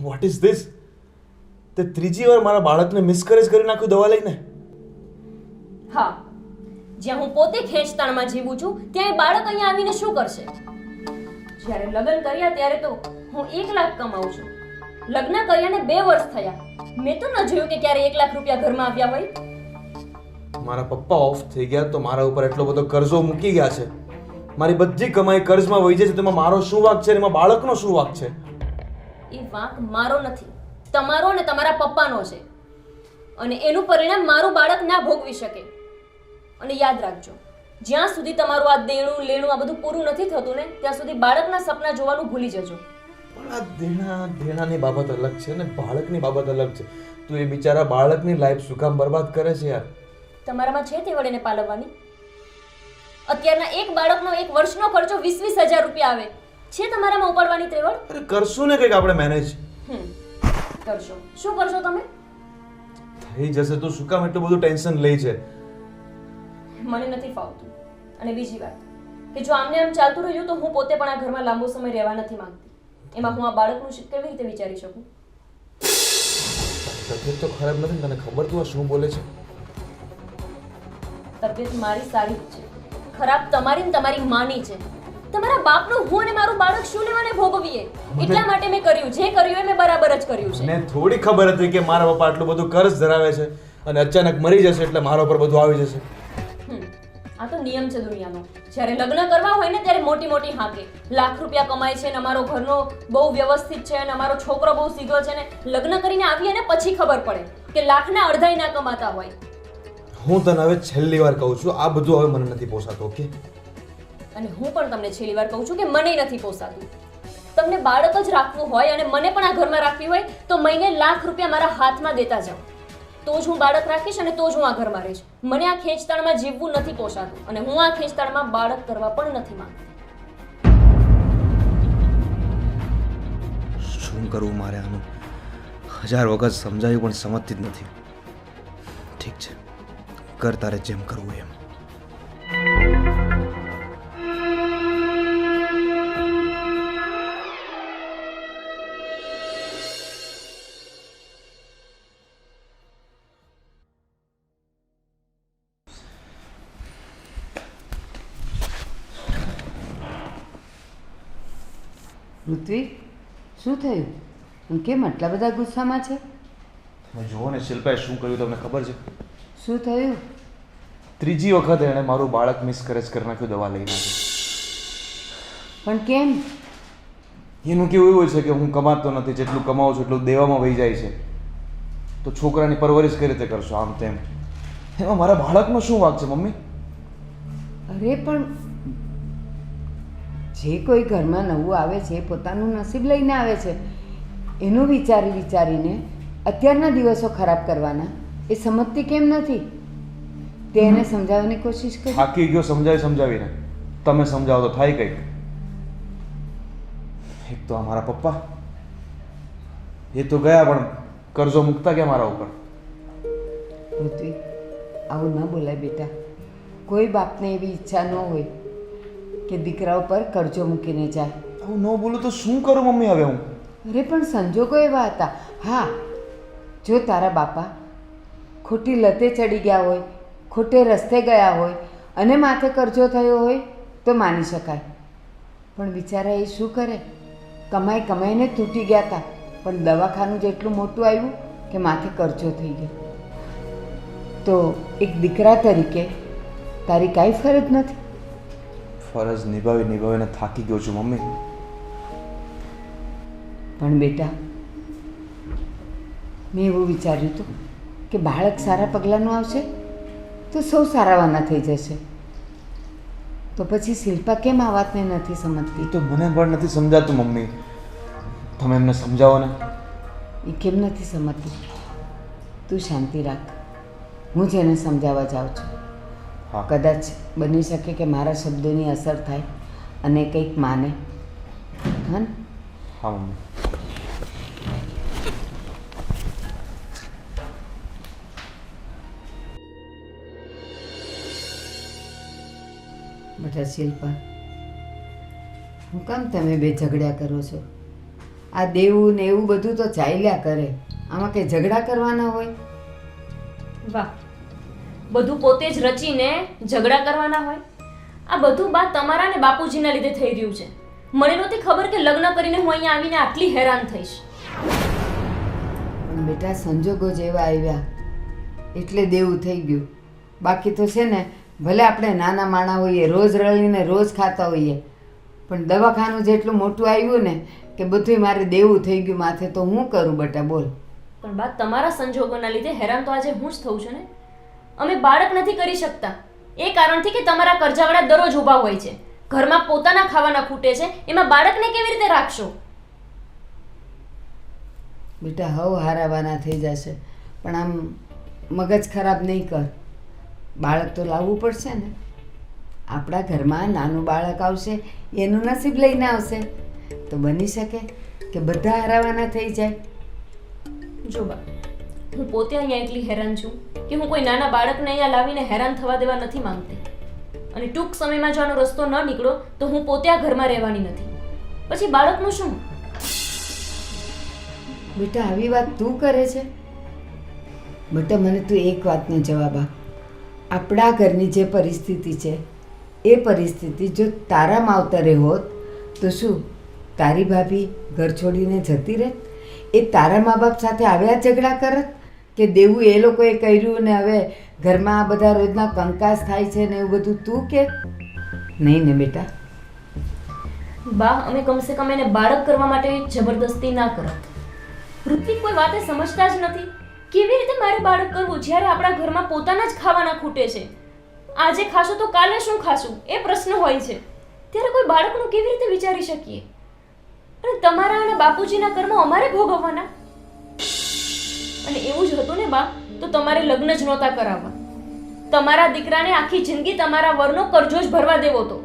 What is this? તે ત્રીજી વાર મારા બાળકને મિસકેરેજ કરી નાખ્યું દવા લઈને. હા, જ્યાં હું પોતે ખેંચતાણમાં જીવું છું ત્યાં એ બાળક અહીંયા આવીને શું કરશે? જ્યારે લગ્ન કર્યા ત્યારે તો હું 1 લાખ કમાઉં છું. લગ્ન કર્યાને 2 વર્ષ થયા. મેં તો ન જોયું કે ક્યારે 1 લાખ રૂપિયા ઘરમાં આવ્યા હોય. મારા પપ્પા ઓફ થઈ ગયા તો મારા ઉપર એટલો બધો કર્જો મૂકી ગયા છે. મારી બધી કમાઈ કર્જમાં વહી જાય છે. તેમાં મારો શું વાંક છે? એમાં બાળકનો શું વાંક છે? એ વાંક મારો નથી, તમારો અને તમારા પપ્પાનો છે. અને એનું પરિણામ મારું બાળક ના ભોગવી શકે. અને યાદ રાખજો, જ્યાં સુધી તમારું આ દેણું લેણું આ બધું પૂરું નથી થતું ને ત્યાં સુધી બાળકના સપના જોવાનું ભૂલી જજો. પણ આ દેણાની બાબત અલગ છે ને બાળકની બાબત અલગ છે. તું એ બિચારા બાળકની લાઈફ શું કામ બરબાદ કરે છે યાર? તમારામાં છે તે વડે પાલવવાની? અત્યારના એક બાળકનો 1 વર્ષનો ખર્ચો 20,000 રૂપિયા આવે છે. તમારામાં ઉપાડવાની તેવડ? અરે કરશું ને કંઈક આપણે મેનેજ. કરશો. શું કરશો તમે? થઈ જશે. તું શું કામ એટલું બધું ટેન્શન લે છે? મને નથી ફાવતું. અને બીજી વાત કે જો આમને આમ ચાલતું રહ્યું તો હું પોતે પણ આ ઘરમાં લાંબો સમય રહેવા નથી માંગતી. એમાં હું આ બાળકનું કેવી રીતે વિચારી શકું? તબિયત તો ખરાબ નથી, તને ખબર તું આ શું બોલે છે? તબિયત મારી સારી જ છે, ખરાબ તમારી ને તમારી માની છે. તમારા બાપનું હું અને મારું બાળક શું લેવાને ભોગવીએ? એટલા માટે મેં કર્યું જે કર્યું એ મેં બરાબર જ કર્યું છે. મને થોડી ખબર હતી કે મારા પપ્પા આટલું બધું કર્જ ધરાવે છે અને અચાનક મરી જશે એટલે મારા ઉપર બધું આવી જશે. આ તો નિયમ છે દુનિયાનો. જ્યારે લગ્ન કરવા હોય ને ત્યારે મોટી મોટી હાકે લાખ રૂપિયા કમાય છે ને અમારો ઘરનો બહુ વ્યવસ્થિત છે અને અમારો છોકરો બહુ સીધો છે ને લગ્ન કરીને આવીએ ને પછી ખબર પડે કે લાખના અડધાઈ ના કમાતા હોય. હું તને હવે છેલ્લી વાર કહું છું, આ બધું હવે મને નથી પોસાતું. ઓકે? અને હું પણ તમને છેલ્લી વાર કહું છું કે મને નથી પોસાતું. તમને બાળક જ રાખવું હોય અને મને પણ આ ઘરમાં રાખવી હોય તો મહિને લાખ રૂપિયા મારા હાથમાં દેતા જાઓ. તો જ હું બાળક રાખીશ અને તો જ હું આ ઘરમાં રહીશ. મને આ ખેંચતાણમાં જીવવું નથી પોસાતું અને હું આ ખેંચતાણમાં બાળક કરવા પણ નથી માંગતી. શું કરવું મારે આનું? 1000 વખત સમજાયું પણ સમજતી જ નથી. ઠીક છે, કર તારે જેમ કરવું એમ. પૃથ્વી, શું થયું? અને કેમ આટલા બધા ગુસ્સામાં છે? તમે જુઓ ને શિલ્પાએ શું કર્યું તમને ખબર છે? શું થયું? ત્રીજી વખત એણે મારું બાળક મિસકેરેજ કરી નાખ્યું દવા લઈને. પણ કેમ? એનું કેવું એવું છે કે હું કમાતો નથી, જેટલું કમાઉં છું એટલું દેવામાં વહી જાય છે. તો છોકરાની પરવરિશ કઈ રીતે કરશો આમ તેમ? એમાં મારા બાળકનો શું વાંક છે મમ્મી? અરે પણ જે કોઈ ઘરમાં નવું આવે છે પોતાનું નસીબ લઈને આવે છે. એનું વિચારીને અત્યારના દિવસો ખરાબ કરવાના એ સમજતી કેમ નથી? તે એને સમજાવવાની કોશિશ કરી. થાકી ગયો સમજાવીને. તમે સમજાવો તો થાય કંઈક. એક તો અમારા પપ્પા એ તો ગયા પણ કર્જો મૂકતા ગયા મારા ઉપર. પૃથ્વી, આવું ન બોલાય બેટા. કોઈ બાપને એવી ઈચ્છા ન હોય કે દીકરા ઉપર કર્જો મૂકીને જાય. આવું ન બોલું તો શું કરું મમ્મી હવે હું? અરે પણ સંજોગો એવા હતા. હા, જો તારા બાપા ખોટી લતે ચડી ગયા હોય, ખોટે રસ્તે ગયા હોય અને માથે કર્જો થયો હોય તો માની શકાય. પણ બિચારા એ શું કરે? કમાઈને તૂટી ગયા હતા પણ દવાખાનું જેટલું મોટું આવ્યું કે માથે કર્જો થઈ ગયો. તો એક દીકરા તરીકે તારી કાંઈ ફરજ નથી? ફરજ નિભાવીને થાકી ગયો છું મમ્મી. પણ બેટા, મેં એવું વિચાર્યું હતું કે બાળક સારા પગલાંનું આવશે તો સૌ સારાવાના થઈ જશે. તો પછી શિલ્પા કેમ આ વાતને નથી સમજતી? તો મને પણ નથી સમજાતું મમ્મી. તમે એમને સમજાવો ને. એ કેમ નથી સમજતી? તું શાંતિ રાખ, હું જ એને સમજાવવા જાઉં છું. હા. કદાચ બની શકે કે મારા શબ્દોની અસર થાય અને કંઈક માને. હા ને? હા મમ્મી. બેટા શિલ્પા, હું કામ તમે બે ઝઘડ્યા કરો છો? આ દેવું ને એવું બધું તો ચાલ્યા કરે. આમાં કંઈ ઝઘડા કરવાના હોય? વાહ, બધું પોતે જ રચીને ઝઘડા કરવાના હોય? આ બધું બા તમારા ને બાપુજીના લીધે થઈ રહ્યું છે. મને નહોતી ખબર કે લગ્ન કરીને હું અહીંયા આવીને આટલી હેરાન થઈશ. પણ બેટા સંજોગો જેવા આવ્યા એટલે દેવું થઈ ગયું. બાકી તો છે ને, ભલે આપણે નાના માણા હોઈએ, રોજ રળીને રોજ ખાતા હોઈએ, પણ દવાખાનું જેટલું મોટું આવ્યું ને કે બધુંય મારે દેવું થઈ ગયું માથે, તો હું કરું બેટા બોલ. પણ બા તમારા સંજોગોના લીધે હેરાન તો આજે હું જ થઉં છું ને. અમે બાળક નથી કરી શકતા એ કારણથી કે તમારા કરજાવાળા દરરોજ ઊભા હોય છે. ઘરમાં પોતાના ખાવાના ખૂટે છે, એમાં બાળકને કેવી રીતે રાખશો? બેટા હવ હારાવાના થઈ જશે, પણ આમ મગજ ખરાબ નહીં કર. બાળક તો લાવવું પડશે ને. આપણા ઘરમાં નાનું બાળક આવશે, એનું નસીબ લઈને આવશે, તો બની શકે કે બધા હારાવાના થઈ જાય. જો બા, હું પોતે અહીંયા એટલી હેરાન છું કે હું કોઈ નાના બાળકને અહીંયા લાવીને હેરાન થવા દેવા નથી માંગતી. અને ટૂંક સમયમાં જો આનો રસ્તો ન નીકળો તો હું પોતે આ ઘરમાં રહેવાની નથી. પછી બાળકનું શું? બેટા આવી વાત તું કરે છે? બેટા મને તું એક વાતનો જવાબ આપ. આપણા ઘરની જે પરિસ્થિતિ છે એ પરિસ્થિતિ જો તારા માવતરે હોત તો શું તારી ભાભી ઘર છોડીને જતી રહેત? એ તારા મા બાપ સાથે આવ્યા ઝઘડા કરત કે દેવું એ લોકોએ કર્યું ને હવે ઘરમાં આ બધા રોજના કંકાસ થાય છે ને એવું બધું તું કે? નહીં ને બેટા. બા, અમે કમસે કમ એને બાળક કરવા માટે જબરદસ્તી ના કરત. ઋત્વિક કોઈ વાતે સમજતા જ નથી. કેવી રીતે મારે બાળક કરવું જ્યારે આપણા ઘરમાં પોતાના જ ખાવાના ખૂટે છે? આજે ખાશું તો કાલે શું ખાશું એ પ્રશ્ન હોય છે. ત્યારે કોઈ બાળકનું કેવી રીતે વિચારી શકીએ? અને તમારા અને બાપુજીના કર્મો અમારે ભોગવવાના? અને એવું જ હતું ને બા, તો તમારે લગ્ન જ નહોતા કરાવવા. તમારા દીકરાને આખી જિંદગી તમારા વરનો કરજો જ ભરવા દેવો તો.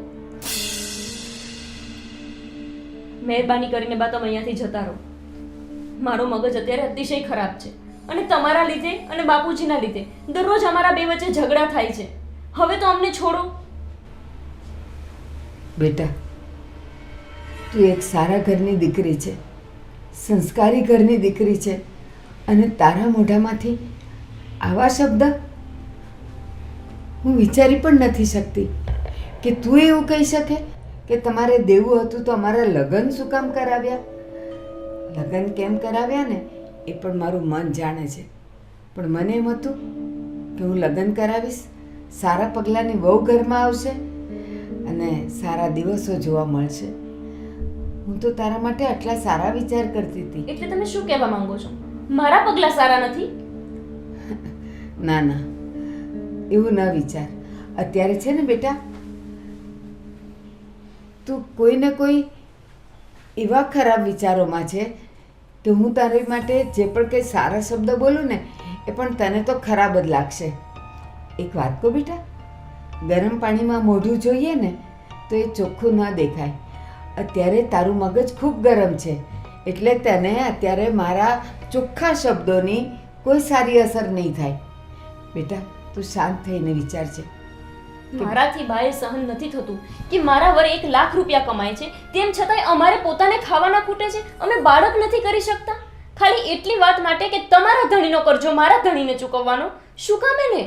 મહેરબાની કરીને બા તમે અહીંયાથી જતા રહો. મારો મગજ અત્યારે અતિશય ખરાબ છે અને તમારા લીધે અને બાપુજીના લીધે દરરોજ અમારા બે વચ્ચે ઝઘડા થાય છે. હવે તો અમને છોડો. બેટા તું એક સારા ઘરની દીકરી છે, સંસ્કારી ઘરની દીકરી છે, અને તારા મોઢામાંથી આવા શબ્દ હું વિચારી પણ નથી શકતી કે તું એવું કહી શકે કે તમારે દેવું હતું તો અમારા લગ્ન શું કામ કરાવ્યા? લગ્ન કેમ કરાવ્યા ને એ પણ મારું મન જાણે છે, પણ મને એમ હતું કે હું લગ્ન કરાવીશ, સારા પગલાંની વહુ ઘરમાં આવશે અને સારા દિવસો જોવા મળશે. હું તો તારા માટે આટલા સારા વિચાર કરતી હતી. એટલે તમે શું કહેવા માંગો છો? મારા પગલા સારા નથી? ના ના, એવું ન વિચાર. અત્યારે છે ને બેટા, તું કોઈને કોઈ એવા ખરાબ વિચારોમાં છે કે હું તારી માટે જે પણ કંઈ સારા શબ્દ બોલું ને એ પણ તને તો ખરાબ જ લાગશે. એક વાત કહું બેટા, ગરમ પાણીમાં મોઢું જોઈએ ને તો એ ચોખ્ખું ન દેખાય. અત્યારે તારું મગજ ખૂબ ગરમ છે એટલે તને અત્યારે મારા ચોખ્ખા શબ્દોની કોઈ સારી અસર નહીં થાય. બેટા તું શાંત થઈને વિચારજે. મારાથી બાએ સહન નથી થતું કે મારા વર 1 લાખ રૂપિયા કમાય છે, તેમ છતાંય અમારે પોતાને ખાવાના ખૂટે છે. અમે બાળક નથી કરી શકતા ખાલી એટલી વાત માટે કે તમારા ધણીનો કરજો મારા ધણીને ચૂકવવાનો. શું કામ એને?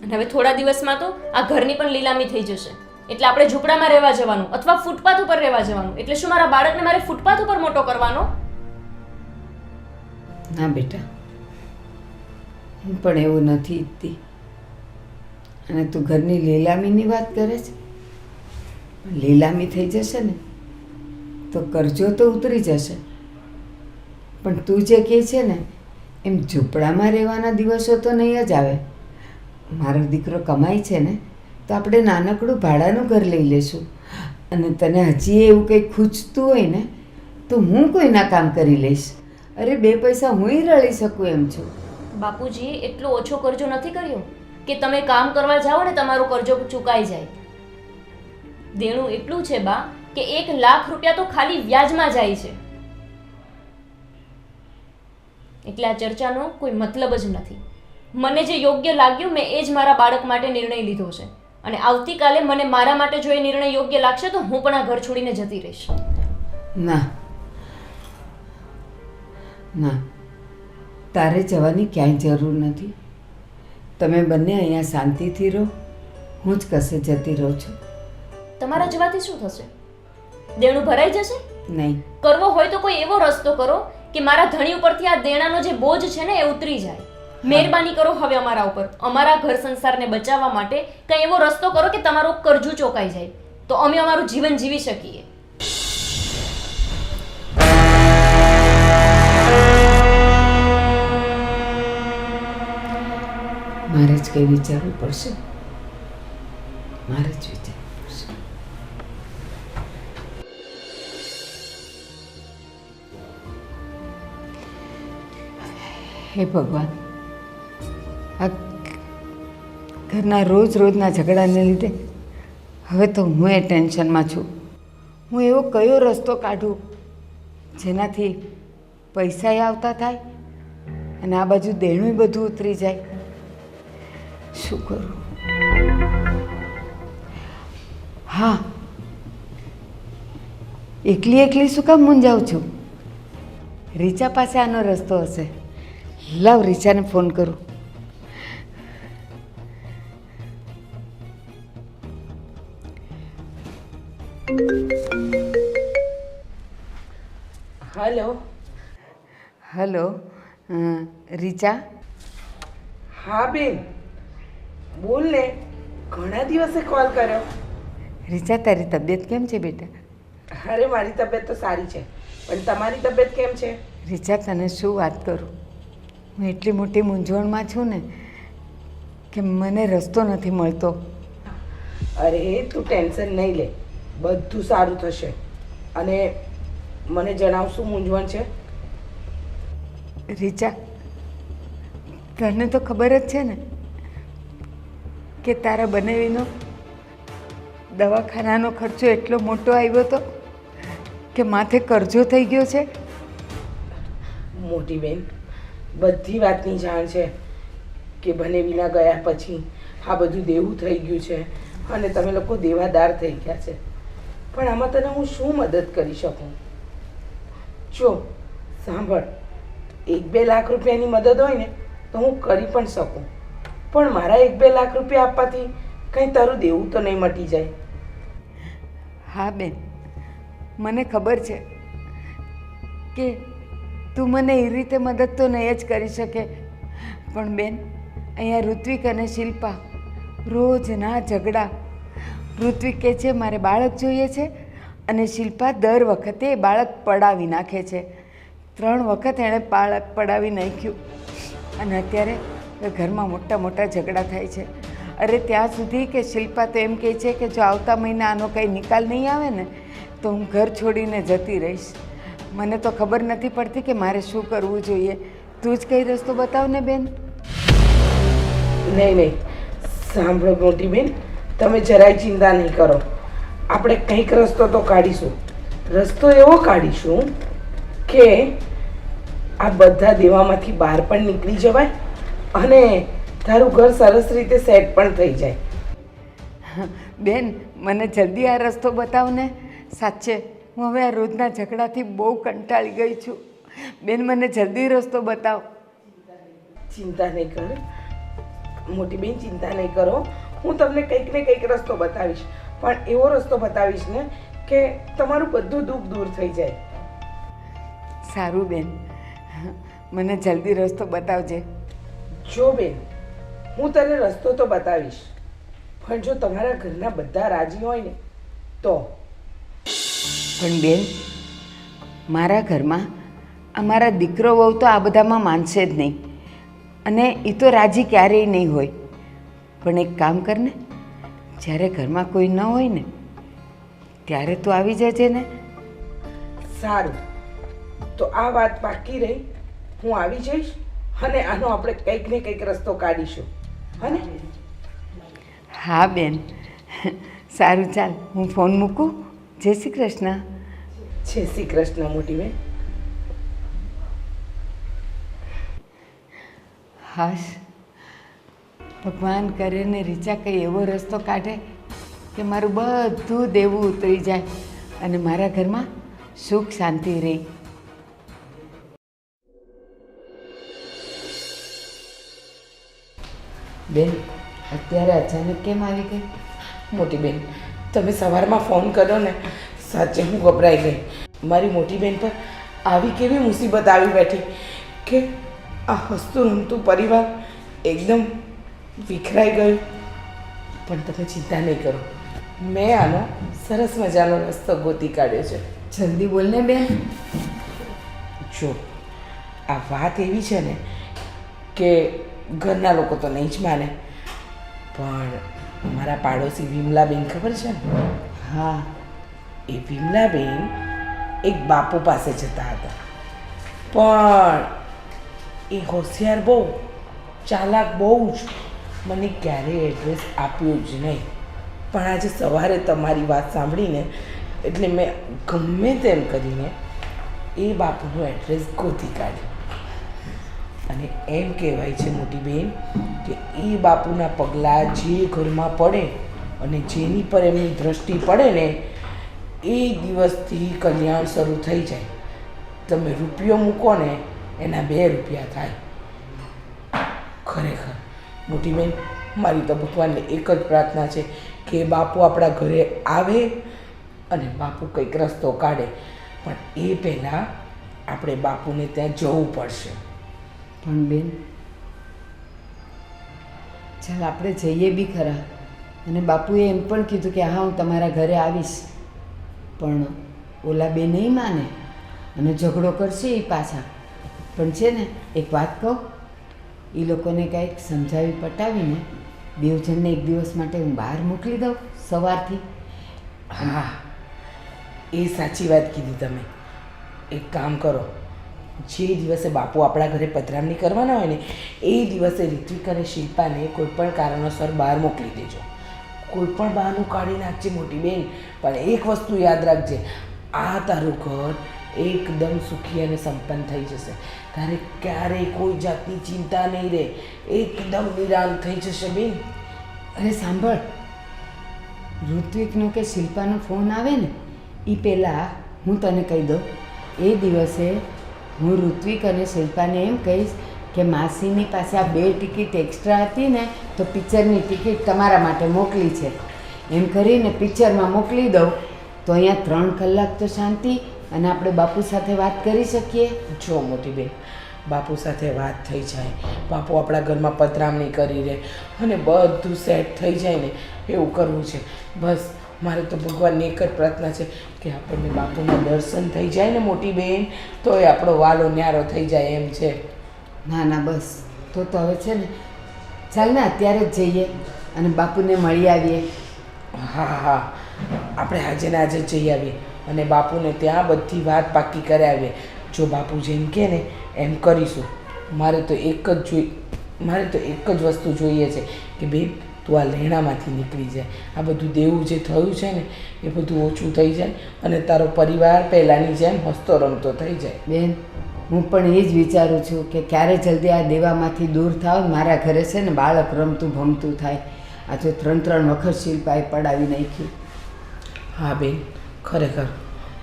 અને હવે થોડા દિવસમાં તો આ ઘરની પણ લીલામી થઈ જશે, એટલે આપણે ઝૂંપડામાં રહેવા જવાનું અથવા ફૂટપાથ ઉપર રહેવા જવાનું. એટલે શું મારા બાળકને મારે ફૂટપાથ ઉપર મોટો કરવાનો? ના બેટા, હું પણ એવું નથી ઈચ્છતી. અને તું ઘરની લીલામીની વાત કરે છે. લીલામી થઈ જશે ને તો કરજો તો ઉતરી જશે, પણ તું જે કહે છે ને એમ ઝૂંપડામાં રહેવાના દિવસો તો નહીં જ આવે. મારો દીકરો કમાય છે ને તો આપણે નાનકડું ભાડાનું ઘર લઈ લેશું, અને તને હજી એવું કંઈ ખૂંચતું હોય ને તો હું કોઈના કામ કરી લઈશ. અરે 2 પૈસા હુંય રળી શકું એમ છું. બાપુજીએ એટલો ઓછો કરજો નથી કર્યો કે તમે કામ કરવા જાઓ ને તમારો કરજો ચૂકાઈ જાય. દેણું એટલું છે બા કે 1 લાખ રૂપિયા તો ખાલી વ્યાજમાં જાય છે. એટલે આ ચર્ચાનો કોઈ મતલબ જ નથી. મને જે યોગ્ય લાગ્યું મેં એ જ મારા બાળક માટે નિર્ણય લીધો છે. અને આવતીકાલે મને મારા માટે જો એ નિર્ણય યોગ્ય લાગશે તો હું પણ આ ઘર છોડીને જતી રહીશ. ના ના, તારે જવાની ક્યાંય જરૂર નથી. તમે બંને અહીંયા શાંતિથી રહો, હું જ કશે જતી રહું છું. તમારા જવાથી શું થશે? દેણું ભરાઈ જશે? નહીં, કરવો હોય તો કોઈ એવો રસ્તો કરો કે મારા ધણી ઉપરથી આ દેણાનો જે બોજ છે ને એ ઉતરી જાય. મહેરબાની કરો હવે અમારા ઉપર. અમારા ઘર સંસારને બચાવવા માટે કંઈ એવો રસ્તો કરો કે તમારું કરજું ચોકાઈ જાય, તો અમે અમારું જીવન જીવી શકીએ. મારે જ કંઈ વિચારવું પડશે, મારે જ વિચારવું પડશે. હે ભગવાન, આ ઘરના રોજના ઝઘડાને લીધે હવે તો હું એ ટેન્શનમાં છું. હું એવો કયો રસ્તો કાઢું જેનાથી પૈસાએ આવતા થાય અને આ બાજુ દેણું બધું ઉતરી જાય. શું કરું? હા, એકલી શું કામ મૂંઝાવું છું? રીચા પાસે આનો રસ્તો હશે. લાવ રીચાને ફોન કરું. હલો. હલો, રીચા. હા બેન, બોલ ને. ઘણા દિવસે કોલ કર્યો. રીચા, તારી તબિયત કેમ છે બેટા? અરે મારી તબિયત તો સારી છે, પણ તમારી તબિયત કેમ છે? રીચા, તને શું વાત કરું, હું એટલી મોટી મૂંઝવણમાં છું ને કે મને રસ્તો નથી મળતો. અરે તું ટેન્શન નહીં લે, બધું સારું થશે. અને મને જણાવશું મૂંઝવણ છે? રીચા, તને તો ખબર જ છે ને કે તારા બનેવીનો દવાખાનાનો ખર્ચો એટલો મોટો આવ્યો હતો કે માથે કરજો થઈ ગયો છે. મોટી બેન, બધી વાતની જાણ છે કે બને વિના ગયા પછી આ બધું દેવું થઈ ગયું છે અને તમે લોકો દેવાદાર થઈ ગયા છે. પણ આમાં તને હું શું મદદ કરી શકું? જો સાંભળ, 1-2 લાખ રૂપિયાની મદદ હોય ને તો હું કરી પણ શકું, પણ મારા 1-2 લાખ રૂપિયા આપવાથી કંઈ તારું દેવું તો નહીં મટી જાય. હા બેન, મને ખબર છે કે તું મને એ રીતે મદદ તો નહીં જ કરી શકે, પણ બેન, અહીંયા ઋત્વિક અને શિલ્પા રોજના ઝઘડા. ઋત્વિક કહે છે મારે બાળક જોઈએ છે અને શિલ્પા દર વખતે એ બાળક પડાવી નાખે છે. 3 વખત એણે બાળક પડાવી નાખ્યું અને અત્યારે ઘરમાં મોટા ઝઘડા થાય છે. અરે ત્યાં સુધી કે શિલ્પા તો એમ કહે છે કે જો આવતા મહિને આનો કંઈ નિકાલ નહીં આવે ને તો હું ઘર છોડીને જતી રહીશ. મને તો ખબર નથી પડતી કે મારે શું કરવું જોઈએ. તું જ કઈ રસ્તો બતાવ ને બેન. નહીં, સાંભળો મોટી બેન, તમે જરાય ચિંતા નહીં કરો. આપણે કંઈક રસ્તો તો કાઢીશું. રસ્તો એવો કાઢીશું કે આ બધા દેવામાંથી બહાર પણ નીકળી જવાય અને તારું ઘર સરસ રીતે સેટ પણ થઈ જાય. બેન, મને જલ્દી આ રસ્તો બતાવ ને. સાચે હું હવે આ રોજના ઝઘડાથી બહુ કંટાળી ગઈ છું. બેન, મને જલ્દી રસ્તો બતાવ. ચિંતા નહીં કર મોટી બેન, ચિંતા નહીં કરો. હું તમને કંઈક ને કંઈક રસ્તો બતાવીશ, પણ એવો રસ્તો બતાવીશ ને કે તમારું બધું દુઃખ દૂર થઈ જાય. સારું બેન, મને જલ્દી રસ્તો બતાવજે. જો બેન, હું તને રસ્તો તો બતાવીશ, પણ જો તમારા ઘરના બધા રાજી હોય ને તો. પણ બેન, મારા ઘરમાં અમારા દીકરો વહુ તો આ બધામાં માનશે જ નહીં અને એ તો રાજી ક્યારેય નહીં હોય. પણ એક કામ કર ને, જ્યારે ઘરમાં કોઈ ન હોય ને ત્યારે તું આવી જજે ને. સારું, તો આ વાત બાકી રહી. હું આવી જઈશ અને આનો આપણે કંઈક ને કંઈક રસ્તો કાઢીશું. હને? હા બેન, સારું, ચાલ હું ફોન મૂકું. જય શ્રી કૃષ્ણ. જય શ્રી કૃષ્ણ મોટી બેન. હાશ, ભગવાન કરે ને રીચા કંઈ એવો રસ્તો કાઢે કે મારું બધું દેવું ઉતરી જાય અને મારા ઘરમાં સુખ શાંતિ રહે. બેન અત્યારે અચાનક કેમ આવી ગઈ? મોટી બેન, તમે સવારમાં ફોન કર્યો ને, સાચે હું ગભરાઈ ગઈ. મારી મોટી બેન પર આવી કેવી મુસીબત આવી બેઠી કે આ હસતું રમતું પરિવાર એકદમ વિખરાઈ ગયું. પણ તમે ચિંતા નહીં કરો, મેં આનો સરસ મજાનો રસ્તો ગોતી કાઢ્યો છે. જલ્દી બોલને બેન. જો આ વાત એવી છે ને કે ઘરના લોકો તો નહીં જ માને, પણ મારા પાડોશી વિમલાબેન ખબર છે ને? હા, એ વિમલાબેન એક બાપુ પાસે જતા હતા, પણ એ હોશિયાર બહુ, ચાલાક બહુ જ, મને ક્યારેય એડ્રેસ આપ્યું જ નહીં. પણ આજે સવારે તમારી વાત સાંભળીને એટલે મેં ગમે તેમ કરીને એ બાપુનું એડ્રેસ ગોતી કાઢ્યું. અને એમ કહેવાય છે મોટી બેન કે એ બાપુના પગલાં જે ઘરમાં પડે અને જેની પર એમની દ્રષ્ટિ પડે ને એ દિવસથી કલ્યાણ શરૂ થઈ જાય. તમે રૂપિયો મૂકો ને એના 2 રૂપિયા થાય. ખરેખર મોટી બેન, મારી તો ભગવાનને એક જ પ્રાર્થના છે કે બાપુ આપણા ઘરે આવે અને બાપુ કંઈક રસ્તો કાઢે. પણ એ પહેલાં આપણે બાપુને ત્યાં જવું પડશે. પણ બેન ચાલ આપણે જઈએ બી ખરા, અને બાપુએ એમ પણ કીધું કે હા હું તમારા ઘરે આવીશ. પણ ઓલા બે નહીં માને અને ઝઘડો કરશે એ પાછા. પણ છે ને એક વાત કહું, એ લોકોને કાંઈક સમજાવી પટાવીને બેવજણને એક દિવસ માટે હું બહાર મોકલી દઉં સવારથી. હા, એ સાચી વાત કીધી તમે. એક કામ કરો, જે દિવસે બાપુ આપણા ઘરે પધરામણી કરવાના હોય ને એ દિવસે ઋત્વિક અને શિલ્પાને કોઈ પણ કારણોસર બહાર મોકલી દેજો. કોઈ પણ બહારનું કાઢી નાખજે મોટી બેન, પણ એક વસ્તુ યાદ રાખજે, આ તારું ઘર એકદમ સુખી અને સંપન્ન થઈ જશે. તારે ક્યારેય કોઈ જાતની ચિંતા નહીં રહે, એકદમ નિરાંત થઈ જશે બેન. અરે સાંભળ, ઋત્વિકનો કે શિલ્પાનો ફોન આવે ને એ પહેલાં હું તને કહી દઉં, એ દિવસે હું ઋત્વિક અને શિલ્પાને એમ કહીશ કે માસીની પાસે આ 2 ટિકિટ એક્સ્ટ્રા હતી ને તો પિક્ચરની ટિકિટ તમારા માટે મોકલી છે એમ કરીને પિક્ચરમાં મોકલી દઉં તો અહીંયા 3 કલાક તો શાંતિ અને આપણે બાપુ સાથે વાત કરી શકીએ. જો મોટી બેન, બાપુ સાથે વાત થઈ જાય, બાપુ આપણા ઘરમાં પધરામણી કરી રહે અને બધું સેટ થઈ જાય ને એવું કરવું છે. બસ મારે તો ભગવાનની એક જ પ્રાર્થના છે કે આપણને બાપુના દર્શન થઈ જાય ને મોટી બેન, તો એ આપણો વાલો ન્યારો થઈ જાય એમ છે. ના ના બસ તો હવે છે ને ચાલ ને અત્યારે જ જઈએ અને બાપુને મળી આવીએ. હા હા, આપણે આજે ને આજે જ જઈ આવીએ અને બાપુને ત્યાં બધી વાત પાકી કરાવીએ. જો બાપુ જેમ કહે ને એમ કરીશું. મારે તો એક જ વસ્તુ જોઈએ છે કે બેન તું આ લહેણામાંથી નીકળી જાય, આ બધું દેવું જે થયું છે ને એ બધું ઓછું થઈ જાય અને તારો પરિવાર પહેલાંની જેમ હસતો રમતો થઈ જાય. બેન હું પણ એ જ વિચારું છું કે ક્યારે જલ્દી આ દેવામાંથી દૂર થાવ, મારા ઘરે છે ને બાળક રમતું ભમતું થાય. આ તો 3 વખત શિલ્પાએ પડાવી નાખ્યું. હા બેન, ખરેખર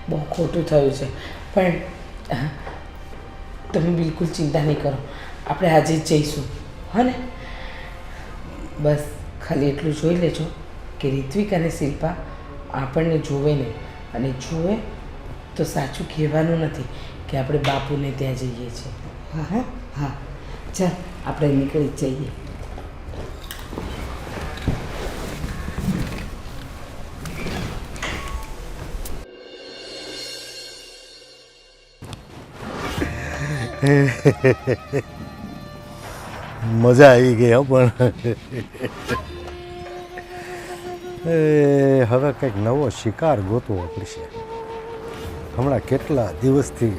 બહુ ખોટું થયું છે, પણ તમે બિલકુલ ચિંતા નહીં કરો, આપણે આજે જ જઈશું. હા ને? બસ ખાલી એટલું જોઈ લેજો કે ઋત્વિક અને શિલ્પા આપણને જોવે ને, અને જોવે તો સાચું કહેવાનું નથી કે આપણે બાપુને ત્યાં જઈએ છીએ. હા હા હા, ચાલ આપણે નીકળી જ જઈએ. મજા આવી ગઈ હો. પણ હવે કંઈક નવો શિકાર ગોતવો પડશે. હમણાં કેટલા દિવસથી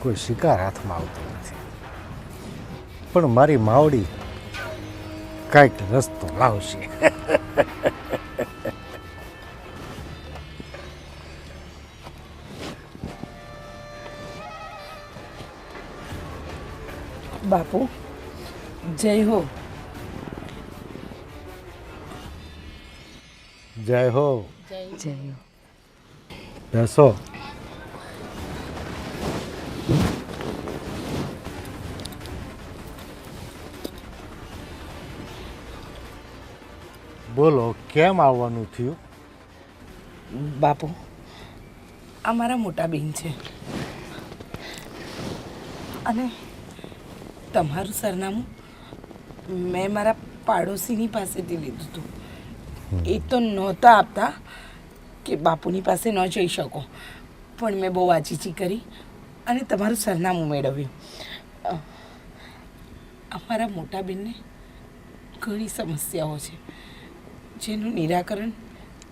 કોઈ શિકાર હાથમાં આવતો નથી, પણ મારી માવડી કાંઈક રસ્તો લાવશે. બાપુ જય હો. જય હો. જય હો. બેસો. બોલો, કેમ આવવાનું થયું? બાપુ, આ મારા મોટા બેન છે અને તમારું સરનામું મેં મારા પાડોશીની પાસેથી લીધું હતું. એ તો નહોતા આપતા કે બાપુની પાસે ન જઈ શકો, પણ મેં બહુ વાચીચી કરી અને તમારું સરનામું મેળવ્યું. અમારા મોટા બેનને ઘણી સમસ્યાઓ છે જેનું નિરાકરણ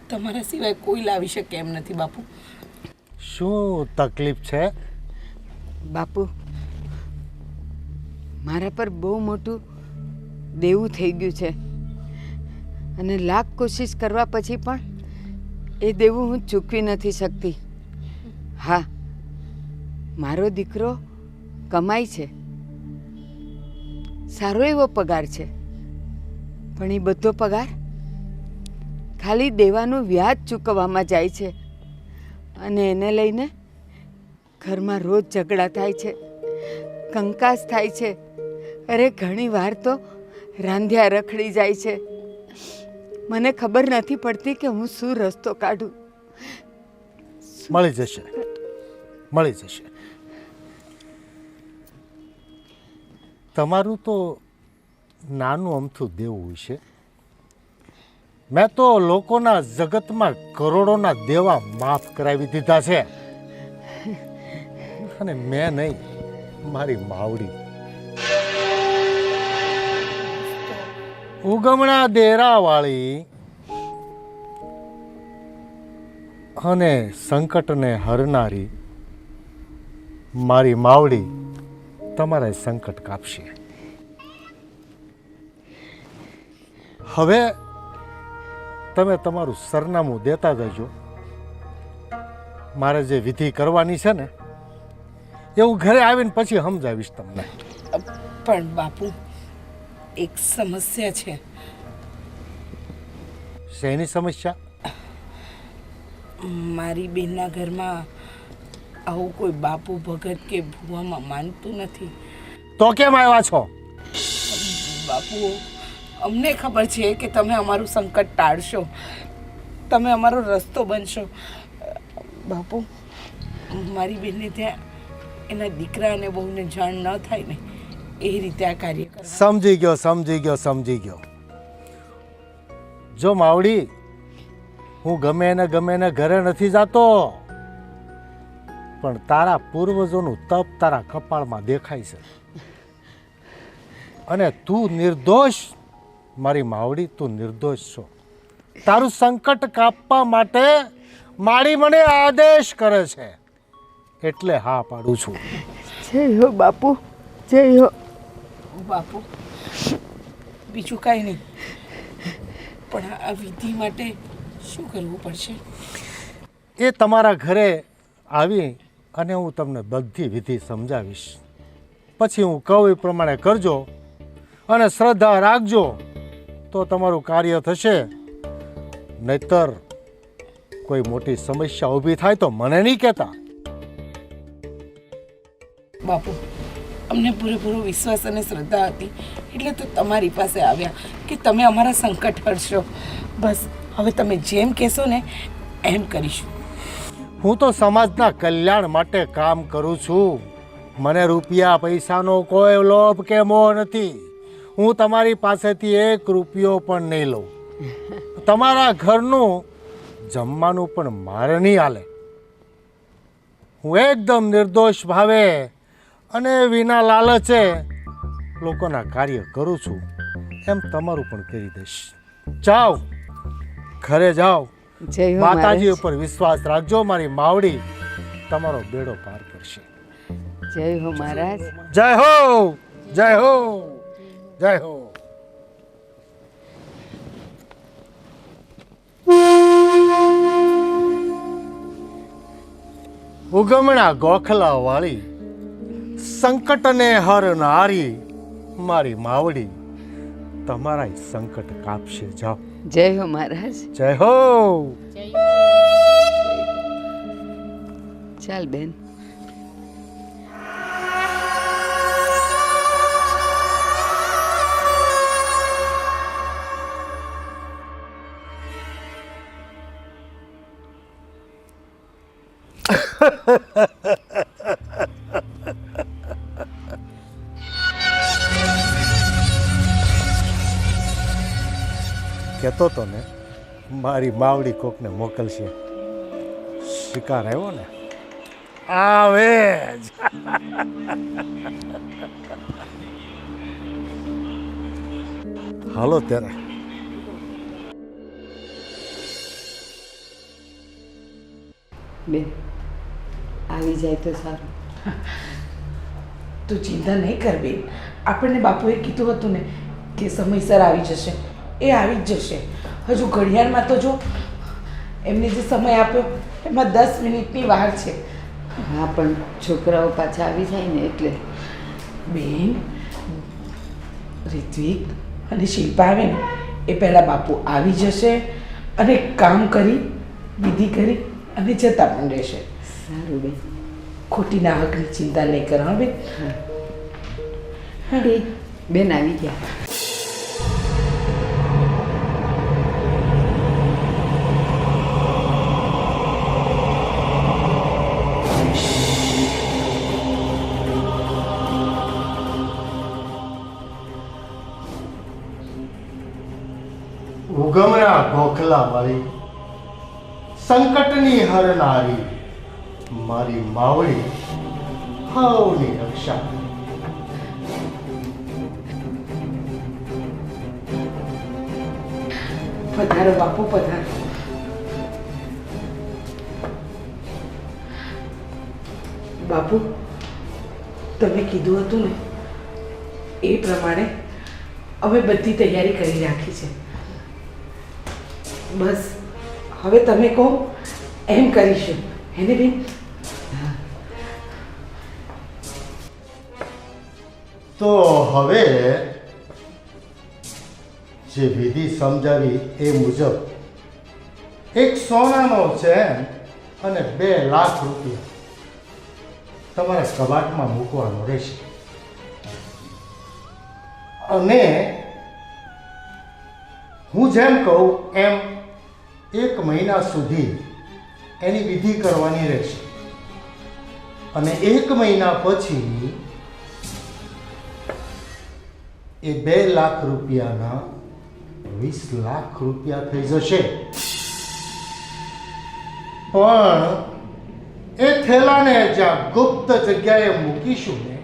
તમારા સિવાય કોઈ લાવી શકે એમ નથી. બાપુ, શું તકલીફ છે? બાપુ, મારા પર બહુ મોટું દેવું થઈ ગયું છે અને લાખ કોશિશ કરવા પછી પણ એ દેવું હું ચૂકવી નથી શકતી. હા, મારો દીકરો કમાય છે, સારો એવો પગાર છે, પણ એ બધો પગાર ખાલી દેવાનું વ્યાજ ચૂકવવામાં જાય છે અને એને લઈને ઘરમાં રોજ ઝઘડા થાય છે, કંકાસ થાય છે. અરે ઘણી વાર તો રાંધ્યા રખડી જાય છે. મને ખબર નથી પડતી કે હું શું રસ્તો કાઢું. મળી જશે, મળી જશે. તમારું તો નાનું અમથું દેવું છે. મેં તો લોકોના જગતમાં કરોડોના દેવા માફ કરાવી દીધા છે. અને મેં નહીં, મારી માવડી. ઉગમણા દેરાવાળી અને સંકટને હરનારી મારી માવડી તમારા સંકટ કાપશે. હવે તમે તમારું સરનામું દેતા જજો. મારે જે વિધિ કરવાની છે ને એ હું ઘરે આવીને પછી સમજાવીશ તમને. પણ બાપુ, એક સમસ્યા છે. શેની સમસ્યા? મારી બેનના ઘરમાં આવું કોઈ બાપુ ભગત કે ભૂવામાં માનતું નથી. તો કેમ આવ્યા છો? બાપુ, અમને ખબર છે કે તમે અમારું સંકટ ટાળશો, તમે અમારો રસ્તો બનશો. બાપુ, મારી બેનને ત્યાં એના દીકરા અને બહુને જાણ ન થાય ને એ રીતે આ કાર્ય કરવા. સમજી ગયો, સમજી ગયો, સમજી ગયો. જો માવડી, હું ગમે ને ઘરે નથી જાતો, પણ તારા પૂર્વજોનું તપ તારા કપાળમાં દેખાય છે. અને તું નિર્દોષ, મારી માવડી, તું નિર્દોષ છો. તારું સંકટ કાપવા માટે માળી મને આદેશ કરે છે, એટલે હા પાડું છું. જય હો બાપુ, જય હો. બાપુ, બીજું કાંઈ નહીં, પણ આ વિધિ માટે શું કરવું પડશે? એ તમારા ઘરે આવી અને હું તમને બધી વિધિ સમજાવીશ. પછી હું કહું એ પ્રમાણે કરજો અને શ્રદ્ધા રાખજો તો તમારું કાર્ય થશે. નહીતર કોઈ મોટી સમસ્યા ઊભી થાય તો મને નહીં કહેતા. બાપુ, અમને પૂરેપૂરો વિશ્વાસ અને શ્રદ્ધા હતી એટલે તો તમારી પાસે આવ્યા કે તમે અમારા સંકટ હરશો. બસ હવે તમે જેમ કહેશો ને એમ કરીશું. હું તો સમાજના કલ્યાણ માટે કામ કરું છું. મને રૂપિયા પૈસાનો કોઈ લોભ કે મોહ નથી. હું તમારી પાસેથી 1 રૂપિયો પણ નહીં લઉં. તમારા ઘરનું જમવાનું પણ મારે નહીં હાલે. હું એકદમ નિર્દોષ ભાવે અને વિના લાલચે લોકોના કાર્ય કરું છું. એમ તમારું પણ કરી દઈશ. જાઓ, ઘરે જાઓ. જય હો માતાજી મહારાજ. ઉપર વિશ્વાસ રાખજો. મારી માવડી તમારો બેડો પાર કરશે. જય હો મહારાજ. જય હો, જય હો, જય હો. ઉગમણા ગોખલા વાળી, સંકટને હરનારી મારી માવડી તમારા સંકટ કાપશે. જાઓ. જય હો મહારાજ. જય હો. ચાલ બેન. કહેતો તો ને મારી માવડી કોકને મોકલશે. શિકાર આવ્યો ને આવે જ. હાલો ત્યારે. બેન આવી જાય તો સારું. તું ચિંતા નહીં કર બેન. આપણને બાપુએ કીધું હતું ને કે સમયસર આવી જશે. એ આવી જ જશે. હજુ ઘડિયાળમાં તો જો એમને જે સમય આપ્યો એમાં 10 મિનિટની વાર છે. હા પણ છોકરાઓ પાછા આવી જાય ને એટલે. બેન રિત્વિક અને શિલ્પા આવે ને એ પહેલાં બાપુ આવી જશે અને કામ કરી વિધિ કરી અને જતા પણ રહેશે. સારું બેન. ખોટી નાહકની ચિંતા નહીં કર. હા બેન. બેન આવી ગયા. ઉગમણા ગોખલા વાળી સંકટની હરનારી મારી માવડી હવની રક્ષા. પધારો બાપુ પધારો. બાપુ તમે કીધું હતું ને એ પ્રમાણે અમે બધી તૈયારી કરી રાખી છે. બસ હવે તમે કહો એમ કરીશું. હેને બેન? તો હવે જે વિધિ સમજાવી એ મુજબ એક સોનાનો ચેન અને 2 લાખ રૂપિયા તમારા કબાટમાં મૂકવાનો રહેશે. અને હું જેમ કહું એમ 1 મહિના સુધી એની વિધિ કરવાની રહેશે. અને 1 મહિના પછી એ 2 લાખ રૂપિયાના 20 લાખ રૂપિયા થઈ જશે. પણ એ થેલાને જ્યાં ગુપ્ત જગ્યાએ મૂકીશું ને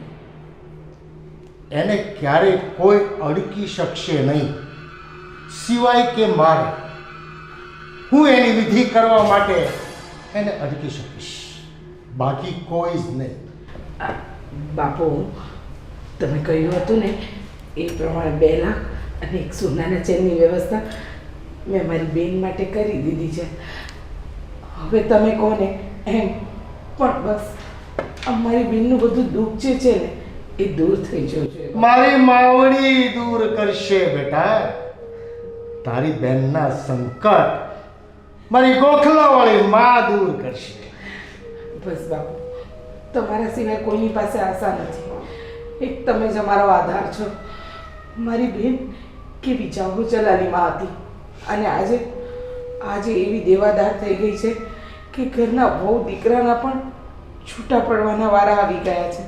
એને ક્યારેય કોઈ અડકી શકશે નહીં, સિવાય કે મારે. હું એની વિધિ કરવા માટે એને અડકી શકીશ, બાકી કોઈ જ નહીં. બાપુ તમે કહ્યું હતું ને એ પ્રમાણે 2 લાખ અને 1 સોનાના ચેનની વ્યવસ્થા મેં મારી બેન માટે કરી દીધી છે. હવે તમે કહો ને એમ. પણ બસ અમારી બેનનું બધું દુઃખ જે છે ને એ દૂર થઈ જવું જોઈએ. મારી માવડી દૂર કરશે બેટા. તારી બેનના સંકટ મારી ગોખલાવાળી માં દૂર કરશે. બસ બાપુ તમારા સિવાય કોઈની પાસે આશા નથી. એક તમે જ અમારો આધાર છો. મારી બેન કેવી જાગો ચલાલીમાં હતી અને આજે એવી દેવાદાર થઈ ગઈ છે કે ઘરના બહુ દીકરાના પણ છૂટા પડવાના વારા આવી ગયા છે.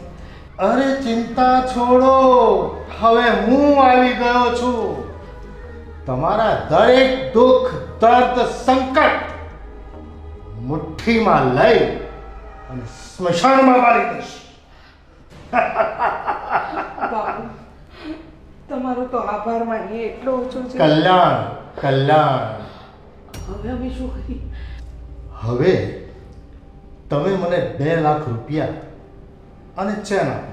અરે ચિંતા છોડો, હવે હું આવી ગયો છું. તમારા દરેક દુઃખ દર્દ સંકટ મુઠ્ઠીમાં લઈ અને સ્મશાનમાં મારી દઈશ. બાપુ તમારો તો આભાર માનીએ એટલો ઓછો છે. કલ્યાણ કલ્યાણ. હવે અમે શું કરીએ? હવે તમે મને 2 લાખ રૂપિયા અને ચેન આપો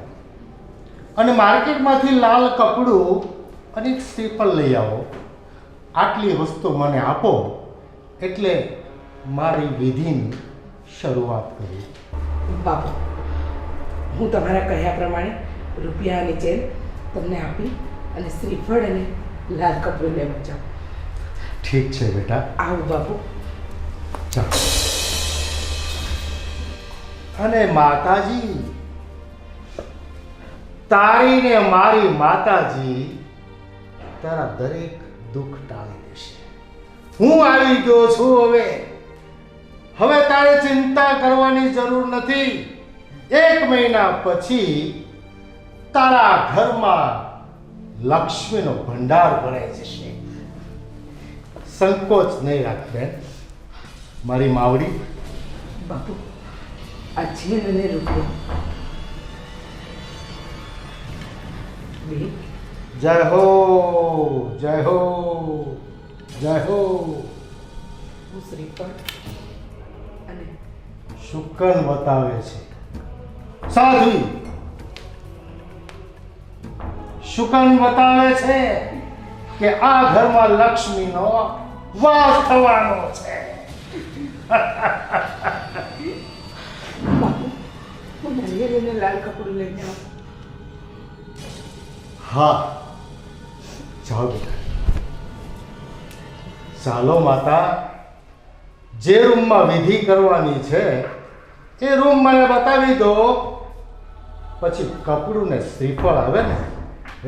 અને માર્કેટમાંથી લાલ કપડું અને એક શ્રીફળ લઈ આવો. આટલી વસ્તુ મને આપો એટલે મારી વિધિની શરૂઆત કરી. બાપુ હું તમારા કહ્યા પ્રમાણે રૂપિયા અને ચેન તમને આપી અને શ્રીફળ અને લાલ કપડું લેવા જાઉં. ઠીક છે બેટા, આવો બાપુ. ચાલ. અને માતાજી, તારી ને મારી માતાજી તારા દરેક દુઃખ ટાળી દેશે. હું આવી ગયો છું હવે. હવે તારે ચિંતા કરવાની જરૂર નથી. 1 મહિના પછી તારા ઘરમાં લક્ષ્મીનો ભંડાર ભરાઈ જશે. સંકોચ નહીં રાખ બેન, મારી માવડી. બાપુ આ જીન અને રૂપિયો બે જય હો, જય હો, જય હો. હું શ્રીફળ અને શુકન બતાવે છે સાધ્વી, શુકન બતાવે છે કે આ ઘરમાં લક્ષ્મીનો વાસ થવાનો છે. બાપુ હું નારિયેળ અને લાલ કપડું લઈને આવું. હા, જાઓ બેટા. ચાલો માતા, જે રૂમમાં વિધિ કરવાની છે એ રૂમ મને બતાવી દો. પછી કપડું ને શ્રીફળ આવે ને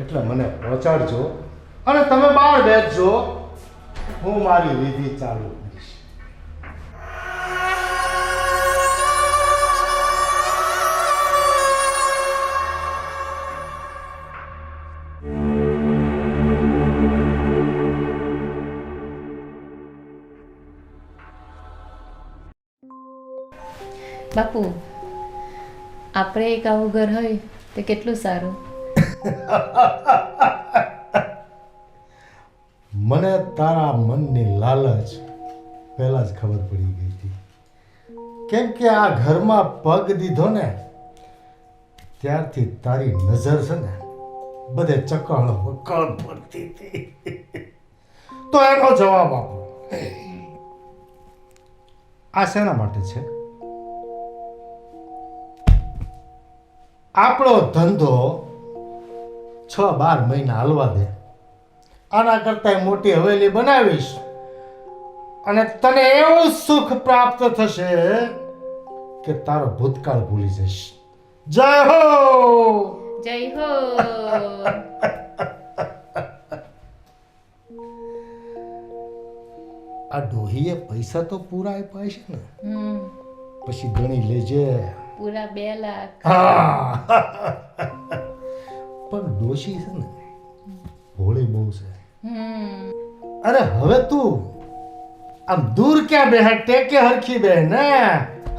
એટલે મને પહોંચાડજો અને તમે બહાર બેસજો. હું મારી વિધિ ચાલુ કરીશ. બાપુ, આપણે એક આવું ઘર હોય તો કેટલું સારું. મને તારા મનની લાલચ પહેલા જ ખબર પડી ગઈ હતી. કેમ કે આ ઘરમાં પગ દીધો ને ત્યારથી તારી નજર છે ને બધે ચકળ વકળ પડતી હતી. તો એનો જવાબ આપો. આ શેના માટે છે? આપણો ધંધો 6-12 મહિના હાલવા દે. આના કરતા મોટી હવેલી બનાવીશ અને તને એવું સુખ પ્રાપ્ત થશે કે તારો ભૂતકાળ ભૂલી જઈશ. જય હો, જય હો. આ ડોહીએ પૈસા તો પૂરા આપ્યા છે ને, પછી ગણી લેજે. પૂરા 2 લાખ. હા. પણ ડોશી છે ને ભોળી બહુ છે. અરે હવે તું આમ દૂર ક્યાં બે, ટેકે હરખી બે ને.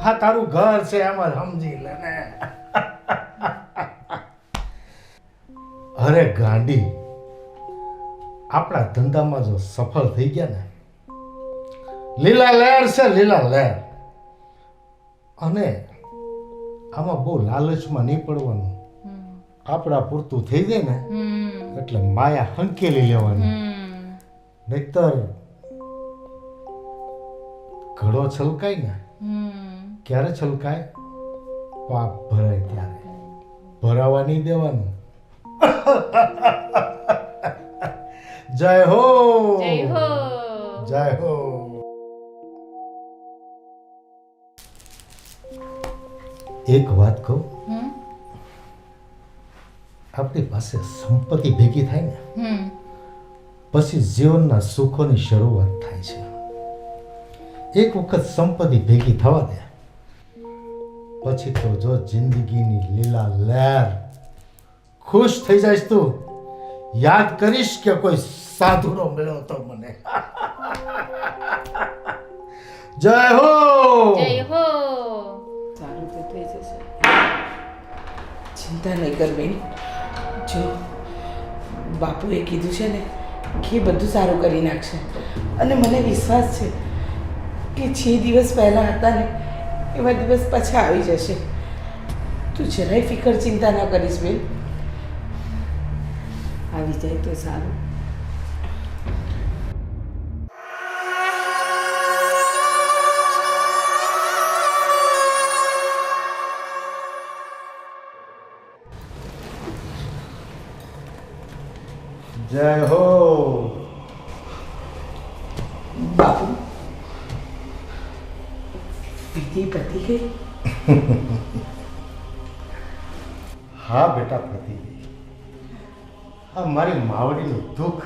હા, તારું ઘર છે એમ જ સમજી લે ને. અરે ગાંડી, આપણા ધંધામાં જો સફળ થઈ ગયા ને, લીલા લહેર છે, લીલા લહેર. અને આમાં બહુ લાલચમાં નહીં પડવાનું. આપણા પૂરતું થઈ જાય ને એટલે માયા હંકેલી લેવાની. નહીતર ઘડો છલકાય ને, ક્યારે છલકાય? પાપ ભરાય ત્યારે. ભરાવા નહીં દેવાનું. જય હો, જય હો. જય હો. એક વાત કહું, આપણી પાસે સંપત્તિ ભેગી થાય ને પછી જીવનના સુખોની શરૂઆત થાય છે. એક વખત સંપત્તિ ભેગી થવા દે પછી તો જો જિંદગીની લીલા લહેર. ખુશ થઈ જઈશ તું. યાદ કરીશ કે કોઈ સાધુનો મળ્યો તો મને. જય હો, જય હો. સારું તો થઈ જશે. ચિંતા નહીં કર બેન. જો બાપુએ કીધું છે ને કે બધું સારું કરી નાખશે અને મને વિશ્વાસ છે કે 6 દિવસ પહેલાં હતા ને એવા દિવસ પાછા આવી જશે. તું જરાય ફિકર ચિંતા ના કરીશ બેન. આવી જાય તો સારું. જય હો. વિધિ પતી ગઈ? હા બેટા, પતિ આ મારી માવડીનું દુઃખ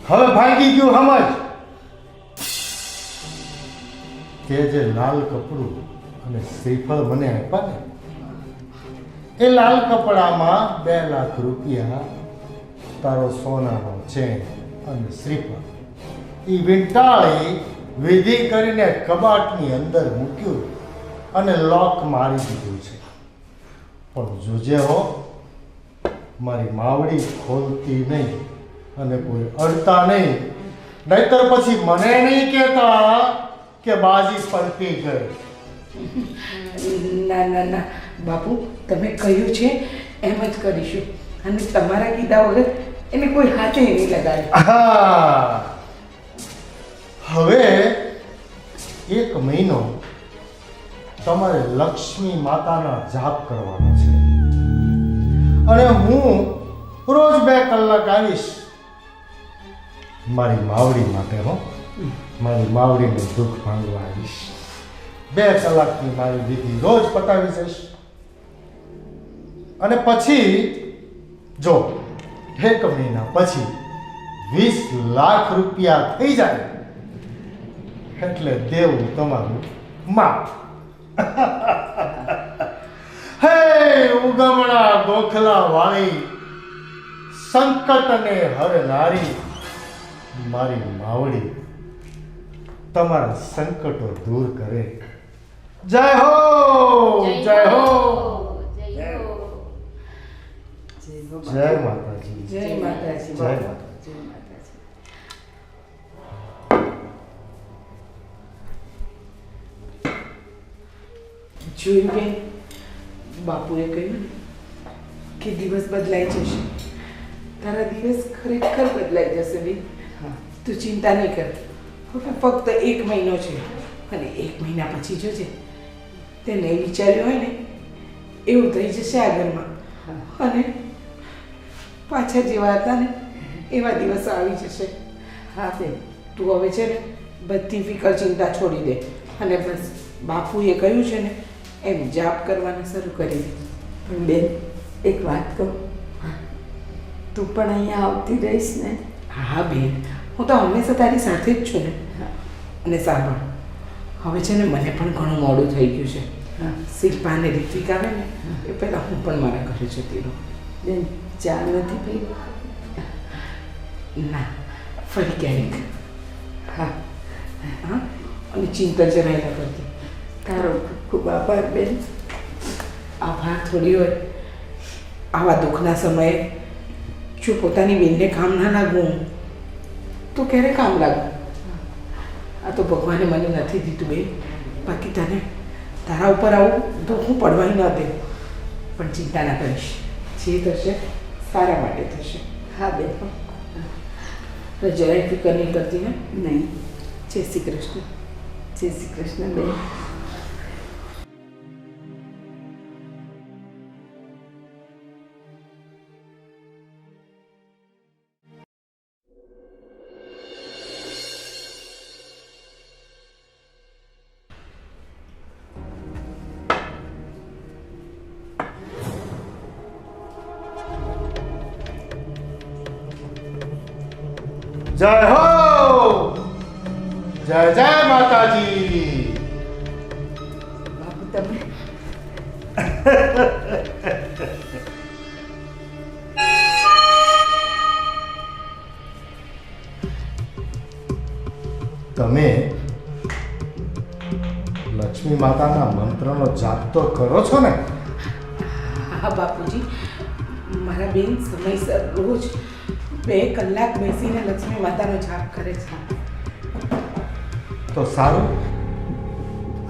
હવે ભાગી ગયું સમજ. તે જે લાલ કપડું અને શ્રીફળ મને આપ્યા ને, એ લાલ કપડામાં 2 લાખ રૂપિયા તારો સોનાનો ચેન અને શ્રીફળ એ વીંટાળી વિધિ કરીને કબાટની અંદર મૂક્યું અને લોક મારી દીધું છે. પણ જોજે હો, મારી માવડી ખોલતી નહીં અને કોઈ અડતા નહીં, નહીતર પછી મને નહીં કહેતા કે બાજી પલટી ગઈ. ના ના ના બાપુ, તમે કહ્યું છે એમ જ કરીશું. અને તમારા કીધા વગર એને કોઈ હાથે નહીં લગાડે. હા, હવે 1 મહિનો તમારે લક્ષ્મી માતાના જાપ કરવાનો છે અને હું રોજ 2 કલાક આવીશ મારી માવડી માટે. હો, મારી માવડીનું દુઃખ ભાંગવા આવીશ. 2 કલાકની મારી વિધિ રોજ પતાવી જઈશ. અને પછી જો 1 મહિના પછી 20 લાખ રૂપિયા થઈ જાય એટલે દેવું તમારું માપ. હે ઉગમણા ગોખલા વાળી, સંકટને હરનારી મારી માવડી તમારા સંકટો દૂર કરે. જય હો, જય હો, જય માતાજી, જય માતાજી. જય માતાજી. જય માતાજી. જોયું બેન, બાપુએ કહ્યું ને કે દિવસ બદલાઈ જશે. તારા દિવસ ખરેખર બદલાઈ જશે બેન. તું ચિંતા નહીં કર. હવે ફક્ત 1 મહિનો છે અને 1 મહિના પછી જોજે, તે નહીં વિચાર્યું હોય ને એવું થઈ જશે આ ઘરમાં. અને પાછા જેવા હતા ને એવા દિવસો આવી જશે. હા બેન, તું હવે છે ને બધી ફિકર ચિંતા છોડી દે અને બસ બાપુએ કહ્યું છે ને એમ જાપ કરવાનું શરૂ કરી દે. પણ બેન, એક વાત કહું, તું પણ અહીંયા આવતી રહીશ ને? હા બેન, હું તો હંમેશા તારી સાથે જ છું ને. અને સાંભળ, હવે છે ને મને પણ ઘણું મોડું થઈ ગયું છે. શિલ્પા અને રિત્વિક આવે ને એ પહેલાં હું પણ મારા ઘરે જતી રહું. બેન, ચા નથી પી? ના, ફરી ક્યારેક. હા, હા, અને ચિંતા જરાય ન કરતી. તારો ખૂબ ખૂબ આભાર બેન. આભાર થોડી હોય. આવા દુઃખના સમયે જો પોતાની બેનને કામ ના લાગવું તો ક્યારે કામ લાગવું? આ તો ભગવાને મને નથી દીધું બેન. બાકી તને તારા ઉપર આવું દુઃખ હું પડવાય ન દે. પણ ચિંતા ના કરીશ, જે થશે સારા માટે થશે. હા બેન. તો જરાય ફિકર નહીં કરતી ને. નહીં. જય શ્રી કૃષ્ણ. જય શ્રી કૃષ્ણ બેન. જય હો, જય જય માતાજી. બાપુ, તમે તમે લક્ષ્મી માતાના મંત્રનો જાપ તો કરો છો ને? હા બાપુજી, મારા બેન સમયસર રોજ 2 કલાક બેસીને લક્ષ્મી માતાનો જાપ કરે છે. તો સારું,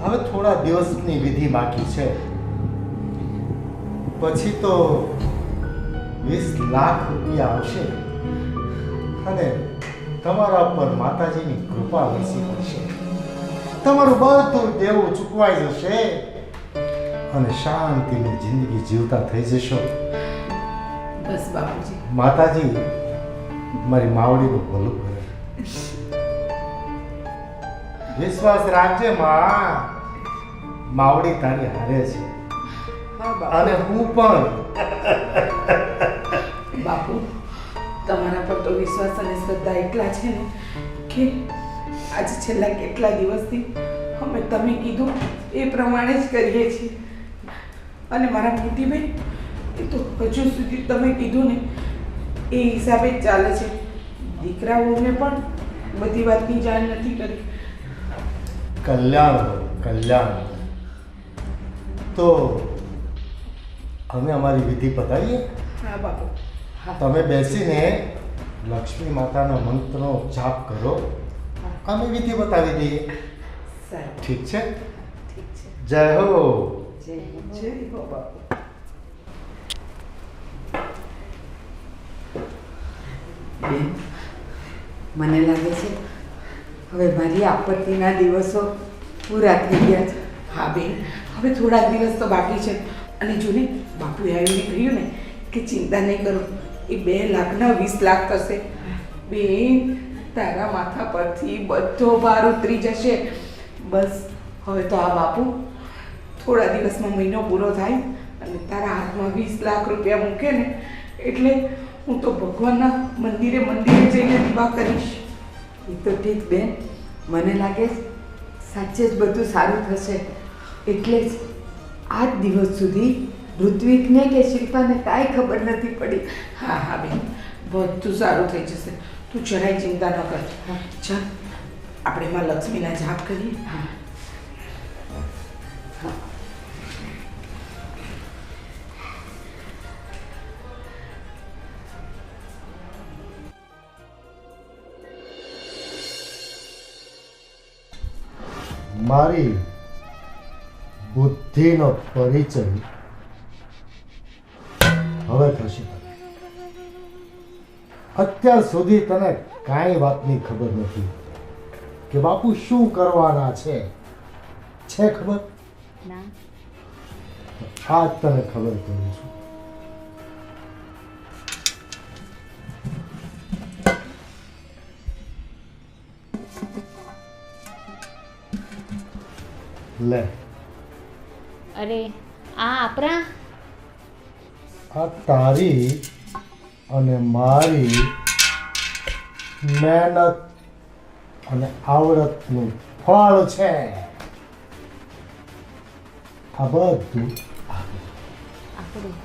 હવે થોડા દિવસની વિધિ બાકી છે, પછી તો 20 લાખ રૂપિયા આવશે અને તમારા પર માતાજીની કૃપા વરસી પડશે. તમારું બધું દેવું ચૂકવાઈ જશે અને શાંતિની જિંદગી જીવતા થઈ જશો. બસ બાપુજી. માતાજી મારી માવડીનું ભલું કરે. વિશ્વાસ રાખજે માં. માવડી તારી હારે છે હા બાપુ. અને હું પણ. બાપુ તમારા પર તો વિશ્વાસ અને શ્રદ્ધા એટલા છે ને કે આજે છેલ્લા કેટલા દિવસથી અમે તમે કીધું એ પ્રમાણે જ કરીએ છીએ. અને મારા મોટી બેન એ તો હજુ સુધી તમે કીધું ને એ હિસાબે જ ચાલે છે. દીકરાઓને પણ બધી વાતની જાણ નથી કરી. કલ્યાણ કલ્યાણ. તો અમે અમારી વિધિ પતાવીએ. હા બાપુ. તમે બેસીને લક્ષ્મી માતાનો મંત્રનો જાપ કરો, અમે વિધિ બતાવી દઈએ. સારું, ઠીક છે? ઠીક છે. જય હો. જય હો બાપુ. બેન, મને લાગે છે હવે મારી આપત્તિના દિવસો પૂરા થઈ ગયા છે. હા બેન, હવે થોડાક દિવસ તો બાકી છે. અને જો ને બાપુએ આવીને કહ્યું ને કે ચિંતા નહીં કરો, એ 2 લાખના 20 લાખ થશે. બેન, તારા માથા પરથી બધો ભાર ઉતરી જશે. બસ હવે તો આ બાપુ થોડા દિવસમાં મહિનો પૂરો થાય અને તારા હાથમાં 20 લાખ રૂપિયા મૂકે ને એટલે હું તો ભગવાનના મંદિરે જઈને દીવા કરીશ. એ તો ઠીક બેન, મને લાગે છે સાચે જ બધું સારું થશે. એટલે જ આજ દિવસ સુધી ઋત્વિકને કે શિલ્પાને કાંઈ ખબર નથી પડી. હા હા બેન, બધું સારું થઈ જશે. તું જરાય ચિંતા ન કર. ચાલ આપણે માં લક્ષ્મીના જાપ કરીએ. હા. મારી બુદ્ધિનો પરિચય હવે થશે. અત્યાર સુધી તને કાંઈ વાતની ખબર નથી કે બાપુ શું કરવાના છે ખબર? ના. આજ તને ખબર કરું છું. લે, અરે આ આપણા આ તારી અને મારી મહેનત અને આવડતનું ફળ છે. આ બધું આપણું.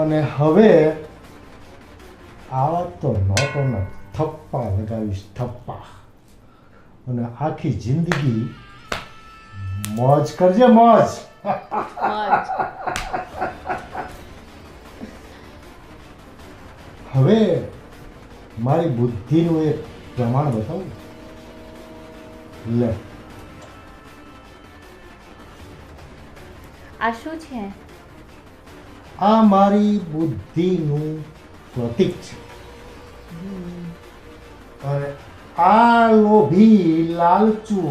અને હવે આવા તો નોટોના થપ્પા લગાવીશ, થપ્પા. અને આખી જિંદગી મોજ કરજે, મોજ. હવે મારી બુદ્ધિનું એક પ્રમાણ બતાવું. લે, આ શું છે? આ મારી બુદ્ધિનું પ્રતીક છે. અને આ લોભી લાલચુ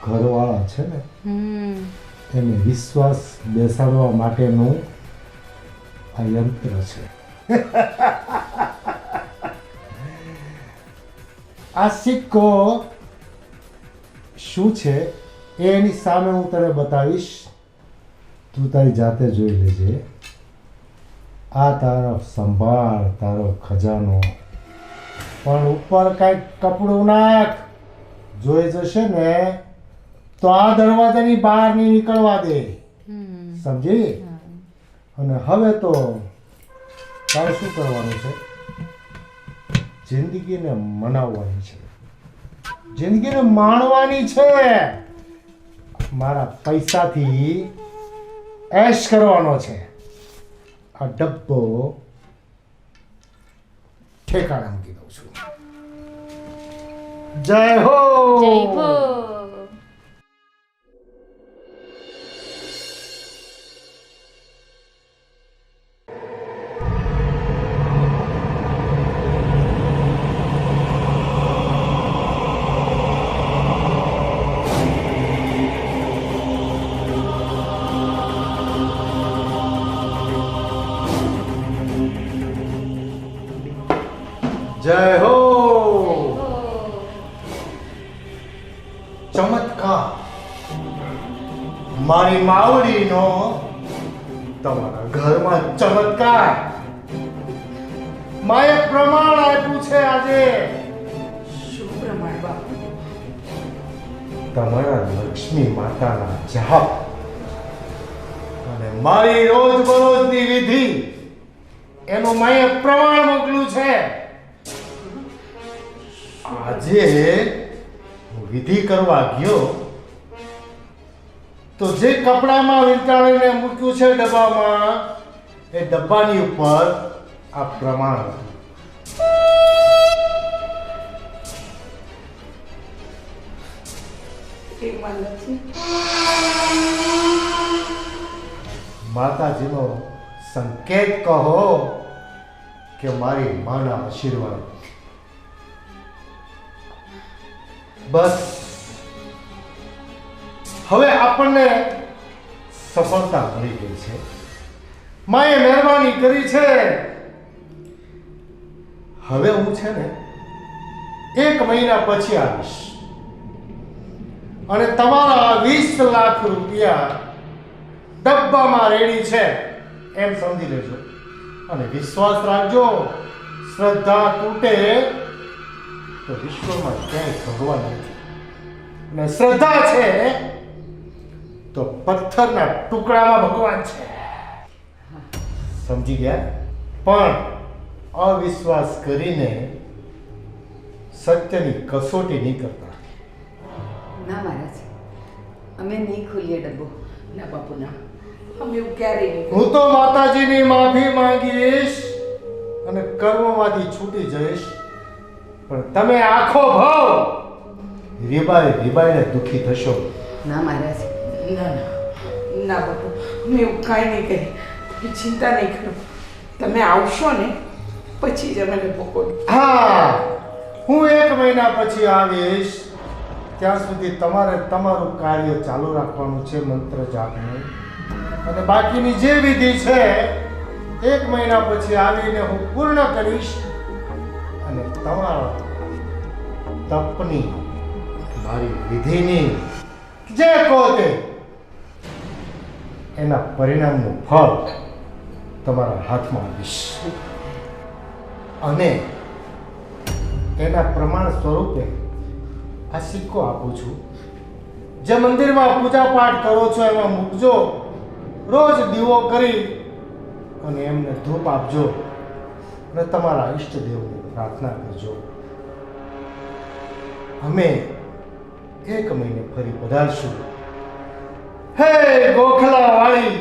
ઘરવાળા છે ને એને વિશ્વાસ બેસાડવા માટેનું આ યંત્ર છે. આ સિક્કો શું છે એની સામે હું તને બતાવીશ, તું તારી જાતે જોઈ લેજે. આ તારો સંભાળ, તારો ખજાનો. પણ ઉપર કાંઈક કપડું નાખ, જોઈ જશે ને તો આ દરવાજાની બહાર નહીં નીકળવા દે, સમજી? અને હવે તો તારે શું કરવાનું છે? જિંદગીને મનાવવાની છે, જિંદગીને માણવાની છે. મારા પૈસાથી એશ કરવાનો છે. આ ડબ્બો ઠેકાણે મૂકી દઉં છું. જય હો. જય હો. જય હો. મારી માવડીનો તમારા ઘરમાં ચમત્કાર. માએ પ્રમાણ આપ્યું છે આજે. શું પ્રમાણ બાપુ? તમારા લક્ષ્મી માતાના જાપ અને મારી રોજબરોજની વિધિ એનું માએ પ્રમાણ મોકલ્યું છે. આજે હું વિધિ કરવા ગયો તો જે કપડામાં વીંટાળીને મૂક્યું છે ડબ્બામાં, એ ડબ્બાની ઉપર આ પ્રમાણ હતું. એમાં લક્ષ્મી માતાજીનો સંકેત કહો કે મારી માના આશીર્વાદ. બસ હવે આપણને સફળતા મળી ગઈ છે. માએ મહેરબાની કરી છે. હવે હું છે ને 1 મહિના પછી આવીશ અને તમારા 20 લાખ રૂપિયા ડબ્બામાં રેડી છે એમ સમજી લેજો. અને વિશ્વાસ રાખજો, શ્રદ્ધા તૂટે તો વિશ્વમાં ક્યાંય ભગવાન નથી. અને શ્રદ્ધા છે તો પથ્થરના ટુકડામાં ભગવાન છે. સમજી ગયા? પણ અવિશ્વાસ કરીને સત્યની કસોટી નહીં કરતા. ના મહારાજ, અમે નહીં ખોલીએ ડબ્બો. ના બાપુ ના, અમે એવું ક્યારેય નહીં. હું તો માતાજીની માફી માંગીશ અને કર્મમાંથી છૂટી જઈશ. પણ તમે આખો ભાવ રીબાઈને દુઃખી થશો. ના મહારાજ, ના ના ના બાપુ, હું એવું કાંઈ નહીં કરી. તમે ચિંતા નહીં કરો. તમે આવશો ને પછી જ અમે લોકો કોઈ. હા, હું 1 મહિના પછી આવીશ. ત્યાં સુધી તમારે તમારું કાર્ય ચાલુ રાખવાનું છે, મંત્ર જાપનું. અને બાકીની જે વિધિ છે 1 મહિના પછી આવીને હું પૂર્ણ કરીશ. અને તમારા તપની, મારી વિધિની જે કહો તે એના પરિણામનું ફળ તમારા હાથમાં આપીશ. અને એના પ્રમાણ સ્વરૂપે આ સિક્કો આપું છું. જે મંદિરમાં પૂજા પાઠ કરો છો એમાં મૂકજો. રોજ દીવો કરી અને એમને ધૂપ આપજો અને તમારા ઈષ્ટદેવની પ્રાર્થના કરજો. અમે 1 મહિને ફરી પધારશું. હે ગોખલા વાળી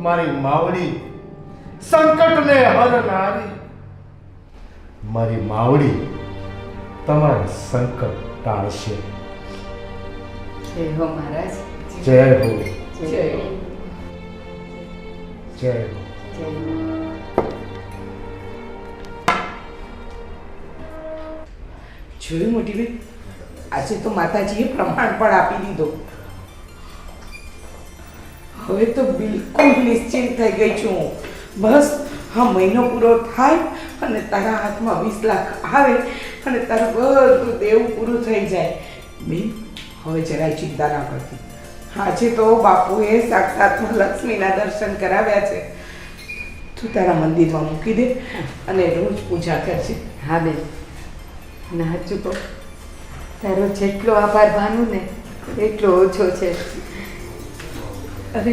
મારી માવડી, સંકટને હરનારી મારી માવડી તમારા સંકટ ટાળશે. જય હો મહારાજ. જય હો, જય જય હો. જય હો. જોયું મોટી બેન, આજે તો માતાજીએ પ્રમાણ પણ આપી દીધો. હવે તો બિલકુલ નિશ્ચિંત થઈ ગઈ છું હું. બસ હા મહિનો પૂરો થાય અને તારા હાથમાં 20 લાખ આવે અને તારું બધું દેવું પૂરું થઈ જાય. બેન હવે જરાય ચિંતા ના કરતી. આજે તો બાપુએ સાક્ષાત લક્ષ્મીના દર્શન કરાવ્યા છે. તું તારા મંદિરમાં મૂકી દે અને રોજ પૂજા કરજે. હા બેન, ના ચૂકો, તારો જેટલો આભાર માનું ને એટલો ઓછો છે. અરે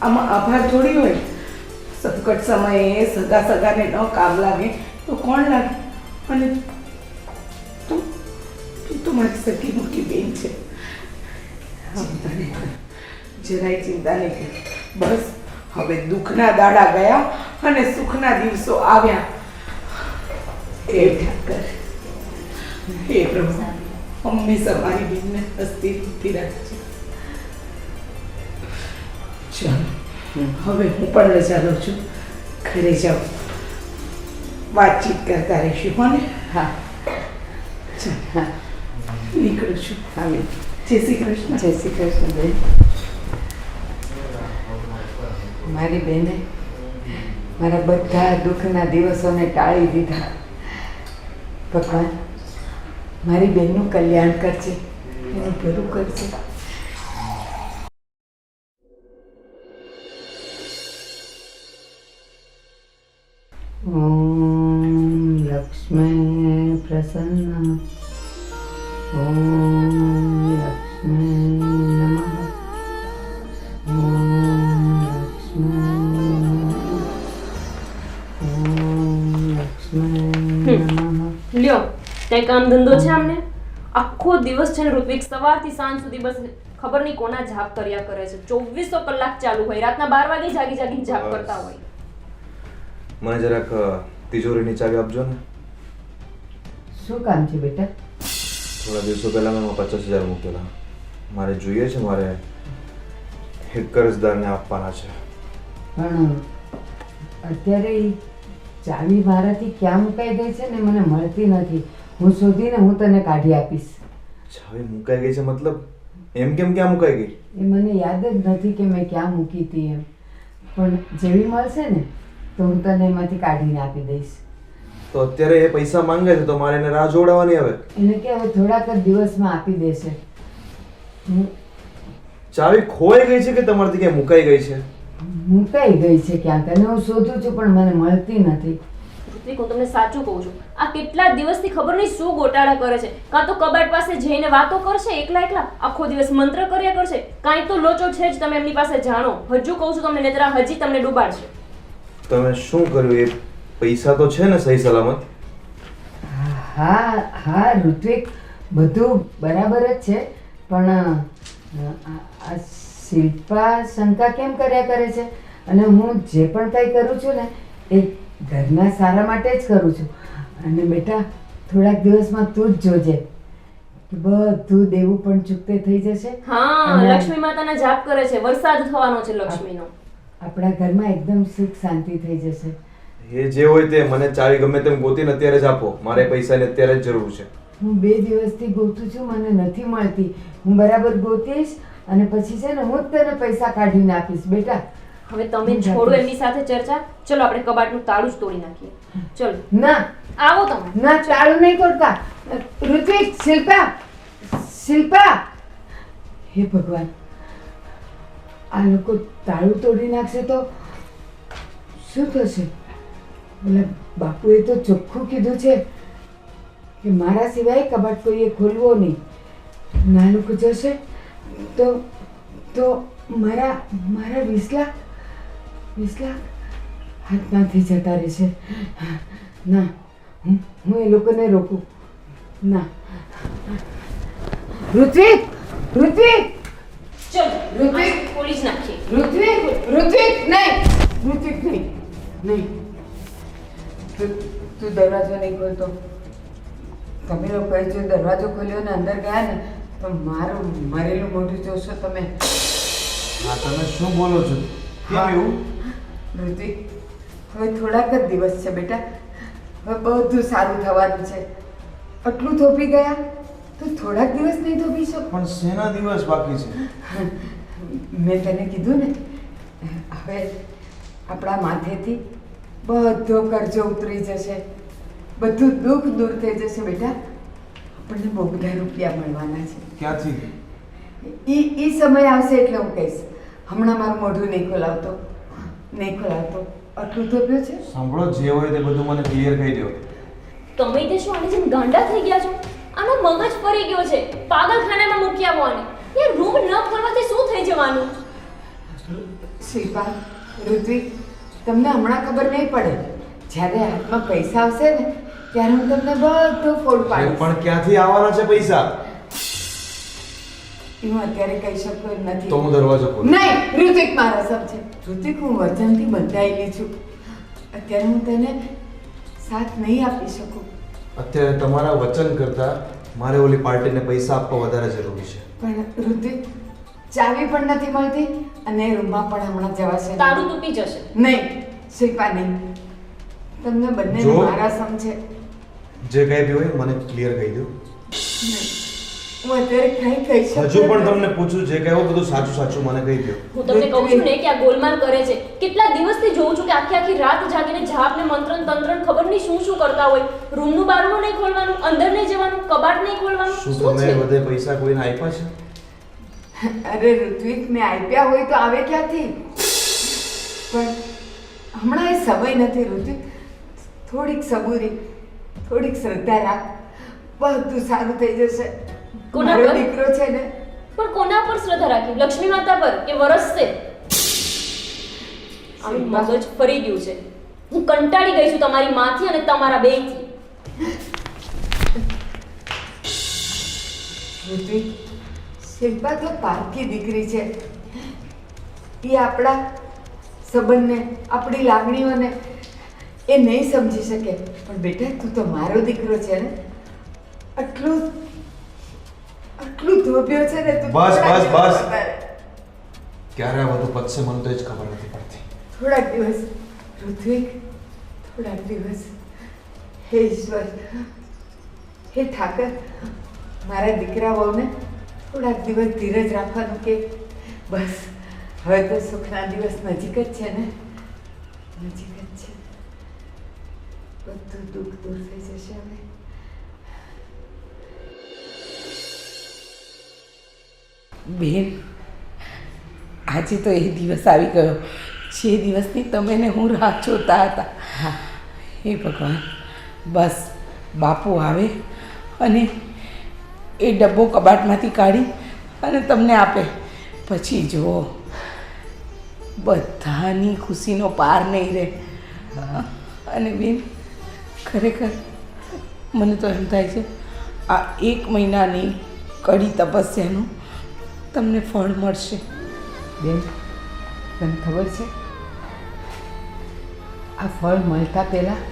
આમાં આભાર થોડી હોય. સંકટ સમયે સગાને ન કામ લાગે તો કોણ લાગે? અને તું તું તો મારી સગી મોટી બેન છે. ચિંતા નહીં કર, જરાય ચિંતા નહીં કર. બસ હવે દુઃખના દાડા ગયા અને સુખના દિવસો આવ્યા. એ ઠાકર, હે પ્રભુ, હંમેશા મારી બેનને હસતી રૂપથી રાખજે. ચાલો હવે હું પણ રજા લઉં છું. ઘરે જાઉં, વાતચીત કરતા રહીશું. કોને? હા ચાલ હા, નીકળું છું. હા બેન. જય શ્રી કૃષ્ણ. જય શ્રી કૃષ્ણ બેન. મારી બેને મારા બધા દુઃખના દિવસોને ટાળી દીધા. ભગવાન મારી બેનનું કલ્યાણ કરજે, એનું ભલું કરજે. ઓમ લક્ષ્મી પ્રસન્ન ઓમ લક્ષ્મી નમઃ ઓમ લક્ષ્મી નમઃ. લ્યો કઈ કામ ધંધો છે આમને? આખો દિવસ છે ને ઋત્વિક સવારથી સાંજ સુધી બસ ખબર નહીં કોના જાપ કર્યા કરે છે. 2400 કલાક ચાલુ હોય, રાતના 12 વાગે જાગીને જાપ કરતા હોય. મને જરાક તિજોરીની ચાવી આપજો ને. શું કામ છે બેટા? થોડા દિવસો પહેલા મેં 50,000 મૂકેલા, મારે જોઈએ છે, મારે એક કરજદારને આપવાના છે. પણ અત્યારે ઈ ચાવી મારાથી ક્યાં મુકાઈ ગઈ છે ને મને મળતી નથી. હું શોધીને હું તને કાઢી આપીશ. ચાવી મુકાઈ ગઈ છે મતલબ? એમ કેમ ક્યાં મુકાઈ ગઈ? એ મને યાદ જ નથી કે મેં ક્યાં મૂકી હતી એમ. પણ જેવી મળશે ને તો હું તને એમાંથી કાઢીને આપી દઈશ. તો અત્યારે એ પૈસા માંગે છે તો મારે એને રાહ જોડાવાની હવે. એને કે હવે થોડાક જ દિવસમાં આપી દેશે. ચાવી ખોવાઈ ગઈ છે કે તમારાથી ક્યાં મુકાઈ ગઈ છે? મુકાઈ ગઈ છે ક્યાંક અને હું શોધું છું પણ મને મળતી નથી. ઋત્વિક, હું તમને સાચું કહું છું, આ કેટલા દિવસથી ખબર નહીં શું ગોટાળા કરે છે. કાં તો કબાટ પાસે જઈને વાતો કરશે એકલા એકલા, આખો દિવસ મંત્ર કર્યા કરશે, કાંઈ તો લોચો છે જ. તમે એમની પાસે જાણો. હજુ કહું છું તમને, નેત્રા હજી તમને ડૂબાડશે. તમે શું કર્યું? એ પૈસા તો છે ને સહી સલામત? હા હા ઋત્વિક, બધું બરાબર જ છે. પણ આ શિલ્પા શંકા કેમ કર્યા કરે છે? અને હું જે પણ કંઈ કરું છું ને એ ઘરના સારા માટે જ કરું છું. અને બેટા થોડાક દિવસમાં તું જ જોજે કે બધું દેવું પણ ચૂકતે થઈ જશે. હા, અને લક્ષ્મી માતાના જાપ કરે છે, વરસાદ થવાનો છે લક્ષ્મીનો. આપણા ઘરમાં એકદમ સુખ શાંતિ થઈ જશે. એ જે હોય તે, મને ચાવી ગમે તેમ ગોતીને અત્યારે જ આપો. મારે પૈસાની અત્યારે જ જરૂર છે. હું 2 દિવસથી ગોતું છું, મને નથી મળતી. હું બરાબર ગોતીશ અને પછી છે ને હું જ તને પૈસા કાઢીને આપીશ બેટા. હવે તમે છોડો એમની સાથે ચર્ચા. ચલો આપણે કબાટનું તાળું જ તોડી નાખીએ. ચલો ના આવો તમે. ના, ચાલુ નહીં કરતા. ઋત્વિક, શિલ્પા, શિલ્પા! હે ભગવાન, આ લોકો તાળું તોડી નાખશે તો શું થશે? એટલે બાપુએ તો ચોખ્ખું કીધું છે કે મારા સિવાય કબાટ કોઈએ ખોલવો નહીં. ના લોકો જશે તો મારા 20 લાખ હાથમાંથી જતા રહેશે. ના, હું એ લોકોને રોકું. ના, ઋત્વિક, ઋત્વિક, ચલો ઋત્વિક! આ ખોલી જ નાખીએ. ઋત્વિક, ઋત્વિક નહીં, ઋત્વિક નહીં, નહીં. તું દરવાજો નહીં ખોલતો. તમે લોકોએ જો દરવાજો ખોલ્યો ને અંદર ગયા ને તો મારું મરેલું મોઢું જોશો તમે. હા, તમે શું બોલો છો? કેમ એવું? ઋત્વિક, હવે થોડાક જ દિવસ છે બેટા. હવે બધું સારું થવાનું છે. આટલું થોપી ગયા તો થોડાક દિવસ નહીં થોપી શકો? પણ શેના દિવસ બાકી છે? મેં તને કીધું ને, હવે આપણા માથેથી બધો કરજો ઉતરી જશે, બધું દુઃખ દૂર થઈ જશે બેટા. આપણને બહુ બધા રૂપિયા મળવાના છે. ક્યાંથી? ઈ સમય આવશે એટલે હું કહીશ. હમણાં મારું મોઢું નહીં ખોલાવતો, નહીં ખોલાવતો. આટલું થોપ્યું છે. સાંભળો, જે હોય તે બધું મને ક્લિયર કહી દો. તમે તે શું આની જેમ ગાંડા થઈ ગયા છો? આનો મગજ ફરી ગયો છે. પાગલખાનામાં મૂકી આવો આને. યાર, રૂમ ન ખોલવાથી શું થઈ જવાનું? શિલ્પા, ઋત્વિક, તમને હમણાં ખબર નહીં પડે. જ્યારે હાથમાં પૈસા આવશે ને ત્યારે હું તમને બધું ફોડ પાડીશ. પણ ક્યાંથી આવવાના છે પૈસા? એ હું અત્યારે કહી શકતો નથી. તો હું દરવાજો ખોલું. નહીં, ઋત્વિક મારા સબ છે. ઋત્વિક, હું વચનથી બંધાયેલી છું. અત્યારે હું તને સાથ નહીં આપી શકું. અત્યારે તમારા વચન કરતા મારે ઓલી પાર્ટીને પૈસા આપવા વધારે જરૂરી છે. પણ ઋત્વિક, ચાવી પણ નથી મળતી અને રૂમમાં પણ હમણાં જવાશે નહીં. તારું તૂટી જશે. નહીં શિલ્પા, નહીં. તમને બંને જો. મારા સમ છે. જે કંઈ બી હોય મને ક્લિયર કહી દો. નહીં, હું અત્યારે કંઈ કહી શકતો હજુ પણ નથી. તમને પૂછું, જે કહ્યું બધું સાચું સાચું મને કહી દો. હું તમને કહું છું ને કે આ ગોલમાલ કરે છે. કેટલા દિવસથી જોઉં છું કે આખી રાત જાગીને જાપ ને મંત્રન તંત્રન ખબર નહીં શું શું કરતા હોય. રૂમનું બારણું નહીં ખોલવાનું, અંદર નહીં જવાનું, કબાટ નહીં ખોલવાનું. શું શું તમે છે? બધે પૈસા કોઈને આપ્યા છે? અરે ઋત્વિક, મેં આપ્યા હોય તો આવે ક્યાંથી? પણ હમણાં એ સમય નથી ઋત્વિક. થોડીક સબૂરી, થોડીક શ્રદ્ધા રાખ, બધું સારું થઈ જશે. કોના મારો પર? દીકરો છે ને, પણ કોના પર શ્રદ્ધા રાખી? લક્ષ્મી માતા પર કે વરસશે? આનું મગજ ફરી ગયું છે. હું કંટાળી ગઈ છું તમારી માથી અને તમારા બેયથી. ઋત્વિક, શિલ્પા તો પારકી દીકરી છે. એ આપણા સંબંધને, આપણી લાગણીઓને એ નહીં સમજી શકે. પણ બેટા, તું તો મારો દીકરો છે ને, આટલું ધોબ્યો છે ને તું. બસ, થોડાક બસ, દિવસ બસ. વધારે. ક્યારે આ બધું પતશે મને તો જ ખબર નથી પડતી. થોડાક દિવસ ઋત્વિક, થોડાક દિવસ. હે ઈશ્વર, હે ઠાકર, મારા દીકરાઓને થોડાક દિવસ ધીરજ રાખવાનું કે. બસ, હવે તો સુખના દિવસ નજીક જ છે ને, નજીક જ છે. બધું દુઃખ દૂર થઈ જશે હવે. બેન, આજે તો એ દિવસ આવી ગયો જે દિવસની તમે ને હું રાહ જોતા હતા. હે ભગવાન, બસ બાપુ આવે અને એ ડબ્બો કબાટમાંથી કાઢી અને તમને આપે, પછી જુઓ બધાની ખુશીનો પાર નહીં રહે. અને બેન, ખરેખર મને તો એમ થાય છે આ 1 મહિનાની કડી તપસ્યાનું તમને ફળ મળશે. બેન, તને ખબર છે, આ ફળ મળતા પહેલાં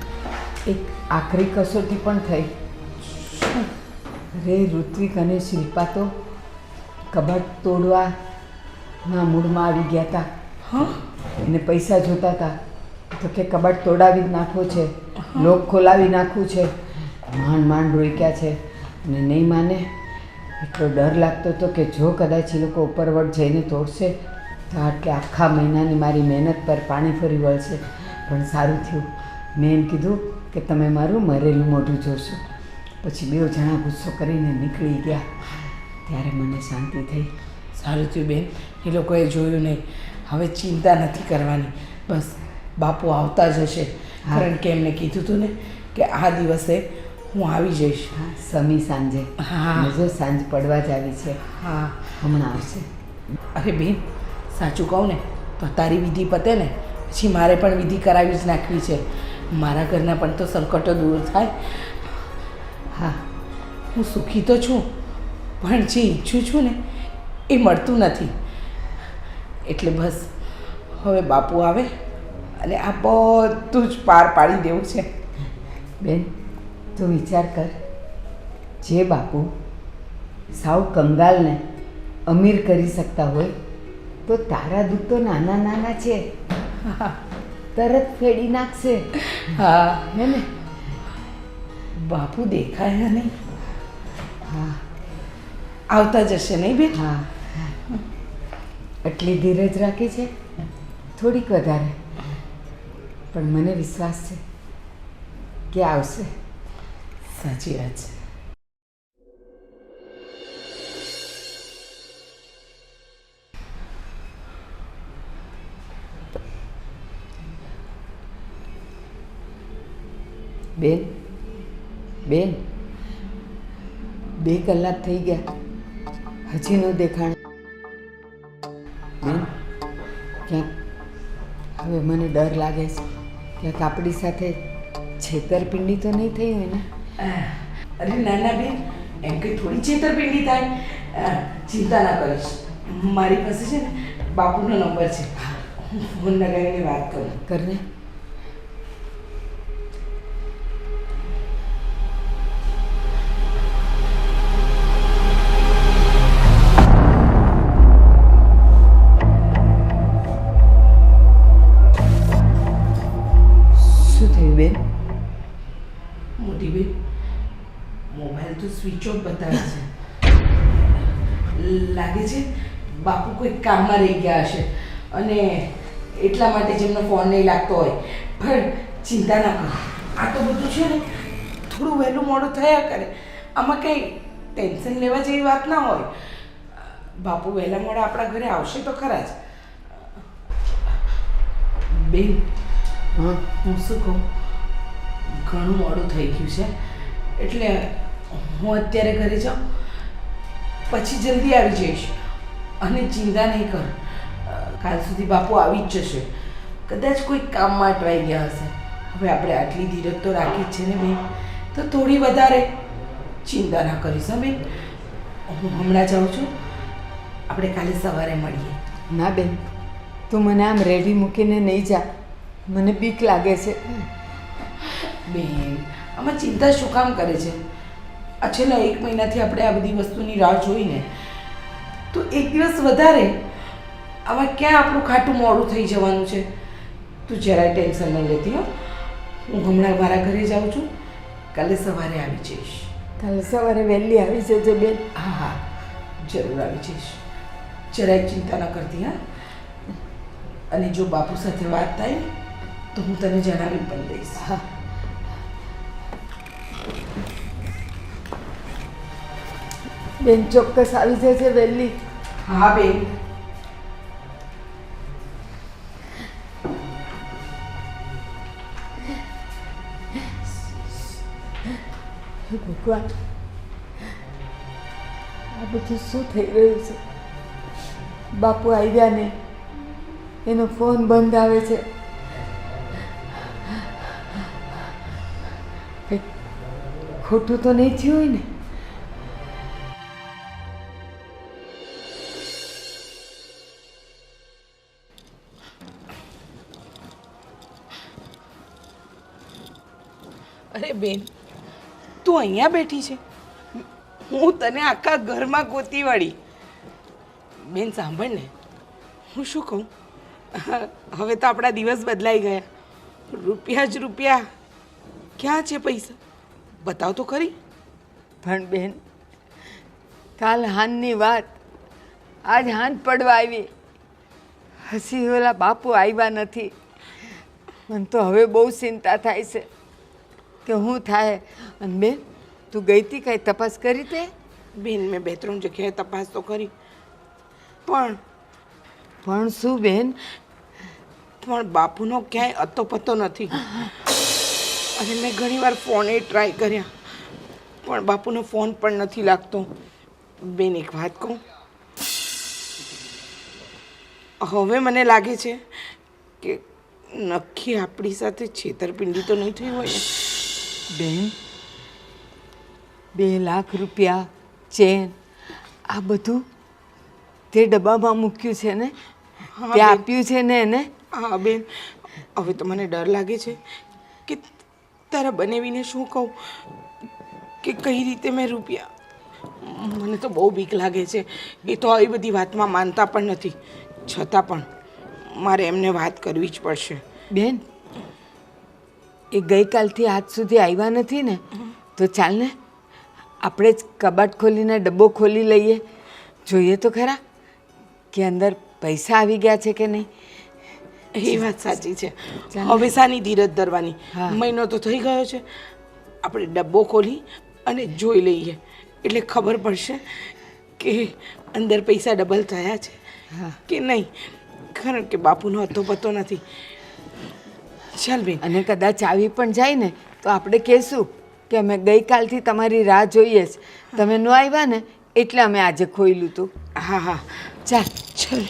એક આખરી કસોટી પણ થઈ. રે ઋત્વિક અને શિલ્પા તો કબાટ તોડવાના મૂડમાં આવી ગયા હતા. હા, એને પૈસા જોતા હતા તો કે કબાટ તોડાવી જ નાખવો છે, લોક ખોલાવી નાખવું છે. માંડ રોક્યા છે અને નહીં માને. એટલો ડર લાગતો હતો કે જો કદાચ એ લોકો ઉપરવટ જઈને તોડશે તો આટલે આખા મહિનાની મારી મહેનત પર પાણી ફરી વળશે. પણ સારું થયું, મેં એમ કીધું કે તમે મારું મરેલું મોઢું જોશો. પછી 2 જણા ગુસ્સો કરીને નીકળી ગયા. ત્યારે મને શાંતિ થઈ. સારું થયું બેન, એ લોકોએ જોયું નહીં. હવે ચિંતા નથી કરવાની. બસ બાપુ આવતા જ હશે, કારણ કે એમને કીધું હતું ને કે આ દિવસે હું આવી જઈશ. હા, સમી સાંજે. હા. અને જો સાંજ પડવા જ આવી છે, હા, હમણાં આવશે. અરે બેન, સાચું કહું ને તો તારી વિધિ પતે ને પછી મારે પણ વિધિ કરાવી જ નાખવી છે. મારા ઘરના પણ તો સંકટો દૂર થાય. હા, હું સુખી તો છું, પણ જે ઈચ્છું છું ને એ મળતું નથી. એટલે બસ હવે બાપુ આવે અને આ બધું જ પાર પાડી દેવું છે. બેન, તું વિચાર કર, જે બાપુ સાવ કંગાલને અમીર કરી શકતા હોય તો તારા દુઃખ તો નાના નાના છે, તરત ફેડી નાખશે. હા, હે ને? બાપુ દેખાયા નહીં, હા આવતા જશે નહીં બેન? હા. એટલી ધીરજ રાખી છે, થોડીક વધારે, પણ મને વિશ્વાસ છે કે આવશે. સાચી વાત છે. બેન, બેન, 2 કલાક થઈ ગયા, હજી નો દેખાણ. બેન, ક્યાંક હવે મને ડર લાગે છે, ક્યાંક આપણી સાથે છેતરપિંડી તો નહીં થઈ હોય ને? અરે નાના બેન, એમ કંઈ થોડી છેતરપિંડી થાય. ચિંતા ના કરીશ, મારી પાસે છે ને બાપુનો નંબર છે, હું ફોન લગાવીને વાત કરું. કરને. શું થયું બેન? મોટી બેન, મોબાઈલ તો સ્વિચ ઓફ બતાવે છે. લાગે છે બાપુ કોઈ કામમાં રહી ગયા હશે અને એટલા માટે જેમનો ફોન નહીં લાગતો હોય. પણ ચિંતા ના કરો, આ તો બધું છે ને થોડું વહેલું મોડું થયા કરે, આમાં કંઈ ટેન્શન લેવા જેવી વાત ના હોય. બાપુ વહેલા મોડા આપણા ઘરે આવશે તો ખરા જ. બેન, હા, હું શું કહું, ઘણું મોડું થઈ ગયું છે એટલે હું અત્યારે ઘરે જાઉં પછી જલ્દી આવી જઈશ અને ચિંતા નહીં કર કાલ સુધી બાપુ આવી જ જશે કદાચ કોઈ કામમાં અટવાઈ ગયા હશે હવે આપણે આટલી ધીરજ તો રાખી જ છે ને બેન તો થોડી વધારે ચિંતા ના કરીશ હા બેન હું હમણાં જાઉં છું આપણે કાલે સવારે મળીએ ના બેન તું મને આમ રેડી મૂકીને નહીં જા મને બીક લાગે છે બેન આમાં ચિંતા શું કામ કરે છે આ છેલ્લા 1 મહિનાથી આપણે આ બધી વસ્તુની રાહ જોઈને તો એક દિવસ વધારે આમાં ક્યાં આપણું ખાટું મોડું થઈ જવાનું છે તું જરાય ટેન્શન નહીં લેતી હો હું હમણાં મારા ઘરે જાઉં છું કાલે સવારે આવી જઈશ કાલે સવારે વહેલી આવી જજે બેન હા હા જરૂર આવી જઈશ જરાય ચિંતા ન કરતી હા અને જો બાપુ સાથે વાત થાય ને તો હું તને જણાવી પણ દઈશ હા બેન ચોક્કસ આવી જજે વહેલી હા બેન હે ભગવાન આ બધું શું થઈ રહ્યું છે બાપુ આવ્યા ને એનો ફોન બંધ આવે છે કંઈક ખોટું તો નહીં થયું હોય ને અરે બેન તું અહીંયા બેઠી છે હું તને આખા ઘરમાં ગોતી વાળી બેન સાંભળ ને હું શું કહું હવે તો આપણા દિવસ બદલાઈ ગયા રૂપિયા જ રૂપિયા ક્યાં છે પૈસા બતાવ તો ખરી પણ બેન કાલ હાનની વાત આજ હાન પડવા આવી હસી ઓલા બાપુ આવ્યા નથી મને તો હવે બહુ ચિંતા થાય છે કે શું થાય અને બેન તું ગઈ હતી કાંઈ તપાસ કરી તે બેન મેં 2-3 જગ્યાએ તપાસ તો કરી પણ શું બેન પણ બાપુનો ક્યાંય અતો પતો નથી અને મેં ઘણીવાર ફોને ટ્રાય કર્યા પણ બાપુનો ફોન પણ નથી લાગતો બેન એક વાત કહું હવે મને લાગે છે કે નક્કી આપણી સાથે છેતરપિંડી તો નહીં થઈ હોય ને બેન 2 લાખ રૂપિયા ચેન આ બધું તે ડબ્બામાં મૂક્યું છે ને હા, તે બેન. આપ્યું છે ને એને હા બેન હવે તો મને ડર લાગે છે કે તારા બનેવીને શું કહું કે કઈ રીતે મેં રૂપિયા મને તો બહુ બીક લાગે છે એ તો આવી બધી વાતમાં માનતા પણ નથી છતાં પણ મારે એમને વાત કરવી જ પડશે બેન એ ગઈકાલથી આજ સુધી આવ્યા નથી ને તો ચાલ ને આપણે જ કબાટ ખોલીને ડબ્બો ખોલી લઈએ જોઈએ તો ખરા કે અંદર પૈસા આવી ગયા છે કે નહીં એ વાત સાચી છે ચાલ. હવે સાની ધીરજ ધરવાની હા. મહિનો તો થઈ ગયો છે આપણે ડબ્બો ખોલી અને જોઈ લઈએ એટલે ખબર પડશે કે અંદર પૈસા ડબલ થયા છે હા. કે નહીં કારણ કે બાપુનો હતો પતો નથી ચાલ બેન અને કદાચ આવી પણ જાય ને તો આપણે કહેશું કે અમે ગઈકાલથી તમારી રાહ જોઈએ છે તમે ન આવ્યા ને એટલે અમે આજે ખોઈલું હતું હા હા ચાલ ચાલ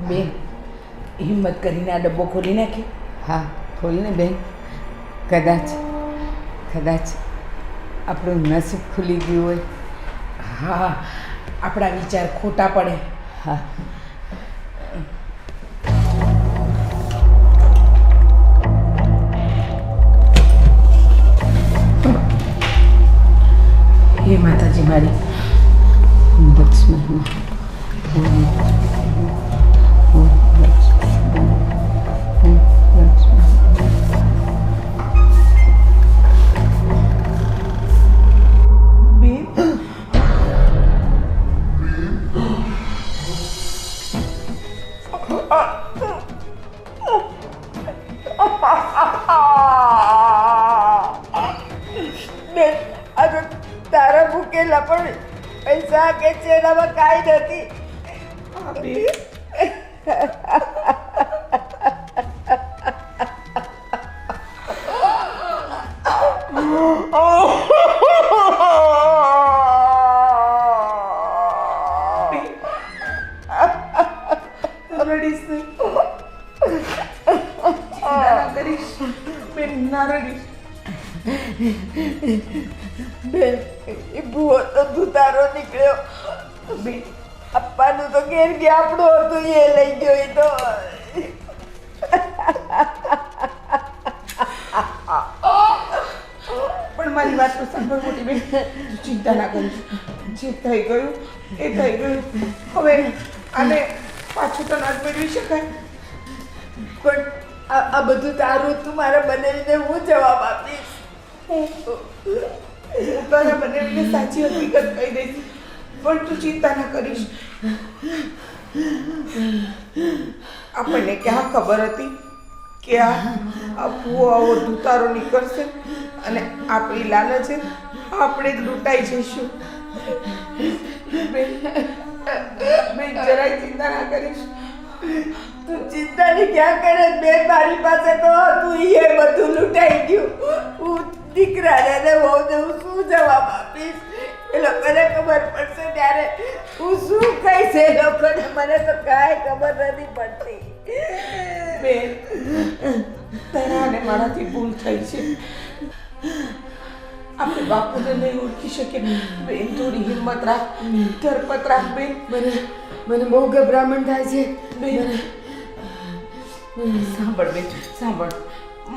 બેન હિંમત કરીને આ ડબ્બો ખોલી નાખી હા ખોલને બેન કદાચ આપણું નસીબ ખુલી ગયું હોય હા આપણા વિચાર ખોટા પડે હા હે માતાજી મારી લક્ષ્મણ બેન બેન, આ તો તારા મૂકેલા પણ પૈસા કે છે એનામાં કાંઈ નથી. રડીશ નહીં. ચિંતા ના કરીશ બેન, ના રડીશ. બેન, એ ભૂવો તો ધુતારો નીકળ્યો. બેન, આપવાનું તો ઘેર ગયા આપણું હતું, એ લઈ ગયો. એ તો પણ મારી વાત તો સાંભળ મોટી બેન, ચિંતા ના કરીશ. જે થઈ ગયું એ થઈ ગયું. હવે આને પાછું તો ના જ મેળવી શકાય. પણ આ બધું તારું, તું મારા બનાવીને હું જવાબ આપીશ? હું તારા બનાવીને સાચી હકીકત કહી દઈશ. પણ તું ચિંતા ના કરીશ. આપણને ક્યાં ખબર હતી કે આ ભૂવો આવો ધુતારો નીકળશે અને આપણી લાલચે આપણે જ લૂંટાઈ જઈશું. બેન, જરાય ચિંતા ના કરીશ. તું ચિંતા ની ક્યાં કરે બેન? મારી પાસે તો હતું, એ બધું લૂંટાઈ ગયું. હું દીકરાને બહુ હું શું જવાબ આપીશ? એ લોકોને ખબર પડશે ત્યારે હું શું કહીશ એ લોકોને? મને તો કાંઈ ખબર નથી પડતી. બેન, તારા અને મારાથી ભૂલ થઈ છે. આપણે બાપુને નહીં ઓળખી શકીએ. બેન, થોડી હિંમત રાખ, ધરપત રાખ. બેન, મને બહુ ગભરામણ થાય છે. બેન, સાંભળ બેન, સાંભળ.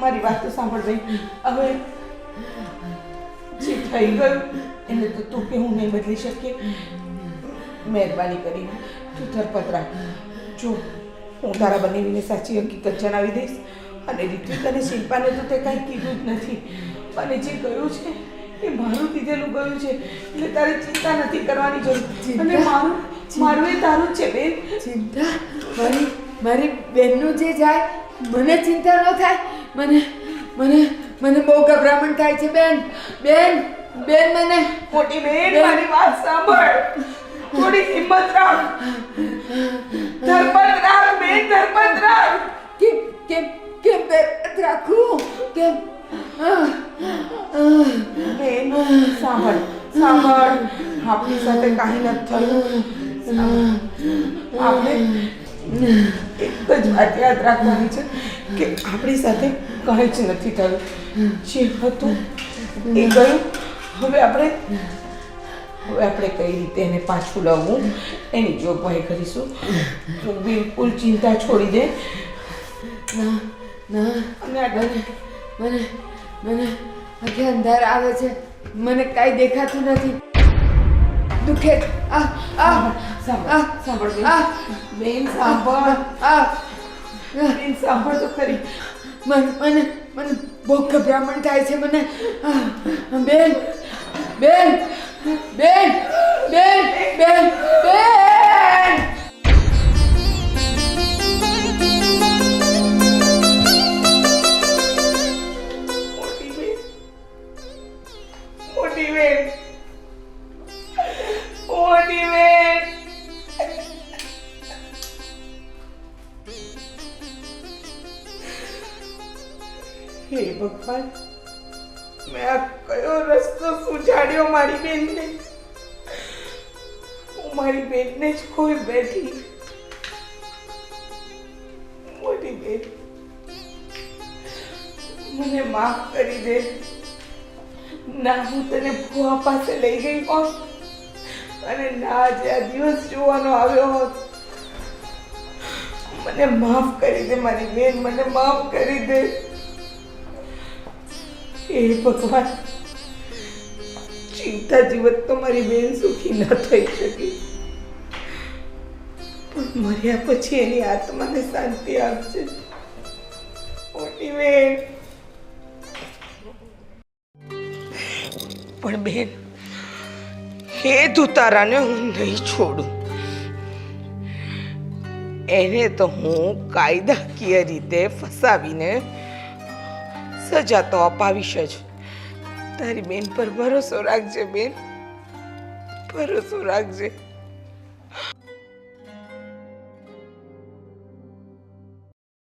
મારી વાત તો સાંભળ બેન. હવે જે થઈ ગયું એને તો તું કે હું નહીં બદલી શકીએ. મહેરબાની કરીને તું ધરપત રાખ. જો, હું તારા બનાવીને સાચી હકીકત જણાવી દઈશ. અને ઋત્વિક અને શિલ્પાને તો તે કાંઈ કીધું જ નથી. અને જે ગયું છે એ મારું કીધેલું ગયું છે. એટલે તારે ચિંતા નથી કરવાની જરૂર. અને મારું એ તારું જ છે બેન. ચિંતા? મારી બેનનું જે જાય મને ચિંતા ન થાય? મને બહુ ગભરામણ થાય છે બેન. મને મોટી બેન, મારી વાત સાંભળ. થોડી હિંમત રાખ, ધરપત રાખ બેન, ધરપત રાખ. કેમ ધરપત રાખું? કેમ? બેન, સાંભળ. આપણી સાથે કાંઈ નથી થયું. આપણે એક જ વાત યાદ રાખવાની છે કે આપણી સાથે કાંઈ જ નથી થયું. જે હતું એ ગયું. હવે આપણે કઈ રીતે એને પાછું લાવવું એની જોગવાઈ કરીશું. તું બિલકુલ ચિંતા છોડી દે. ના, મને આખે અંધાર આવે છે. મને કાંઈ દેખાતું નથી. દુખે. સાંભળ બેન, સાંભળ. બેન, સાંભળ તો ખરી. મને બહુ ગભરામણ થાય છે. મને બેન. મોટી બેન. હે ભગવાન, મેં આ કયો રસ્તો સુજાડ્યો મારી બેનને? હું મારી બેનને જ ખોઈ બેઠી. મોટી બેન, મને માફ કરી દે. ના હું તને ભુવા પાસે લઈ ગઈ હોત અને ના આજે આ દિવસ જોવાનો આવ્યો હોત. મને માફ કરી દે મારી બેન, મને માફ કરી દે. હે ભગવાન, ચિંતા જીવત તો મારી બેન સુખી ન થઈ શકી, પણ મર્યા પછી એની આત્માને શાંતિ આપશે. મોટી બેન. પણ બેન, હે ધુતારાને હું નહીં છોડું. એને તો હું કાયદાકીય રીતે ફસાવીને સજા તો અપાવીશ જ. તારી બેન પર ભરોસો રાખજે બેન, ભરોસો રાખજે.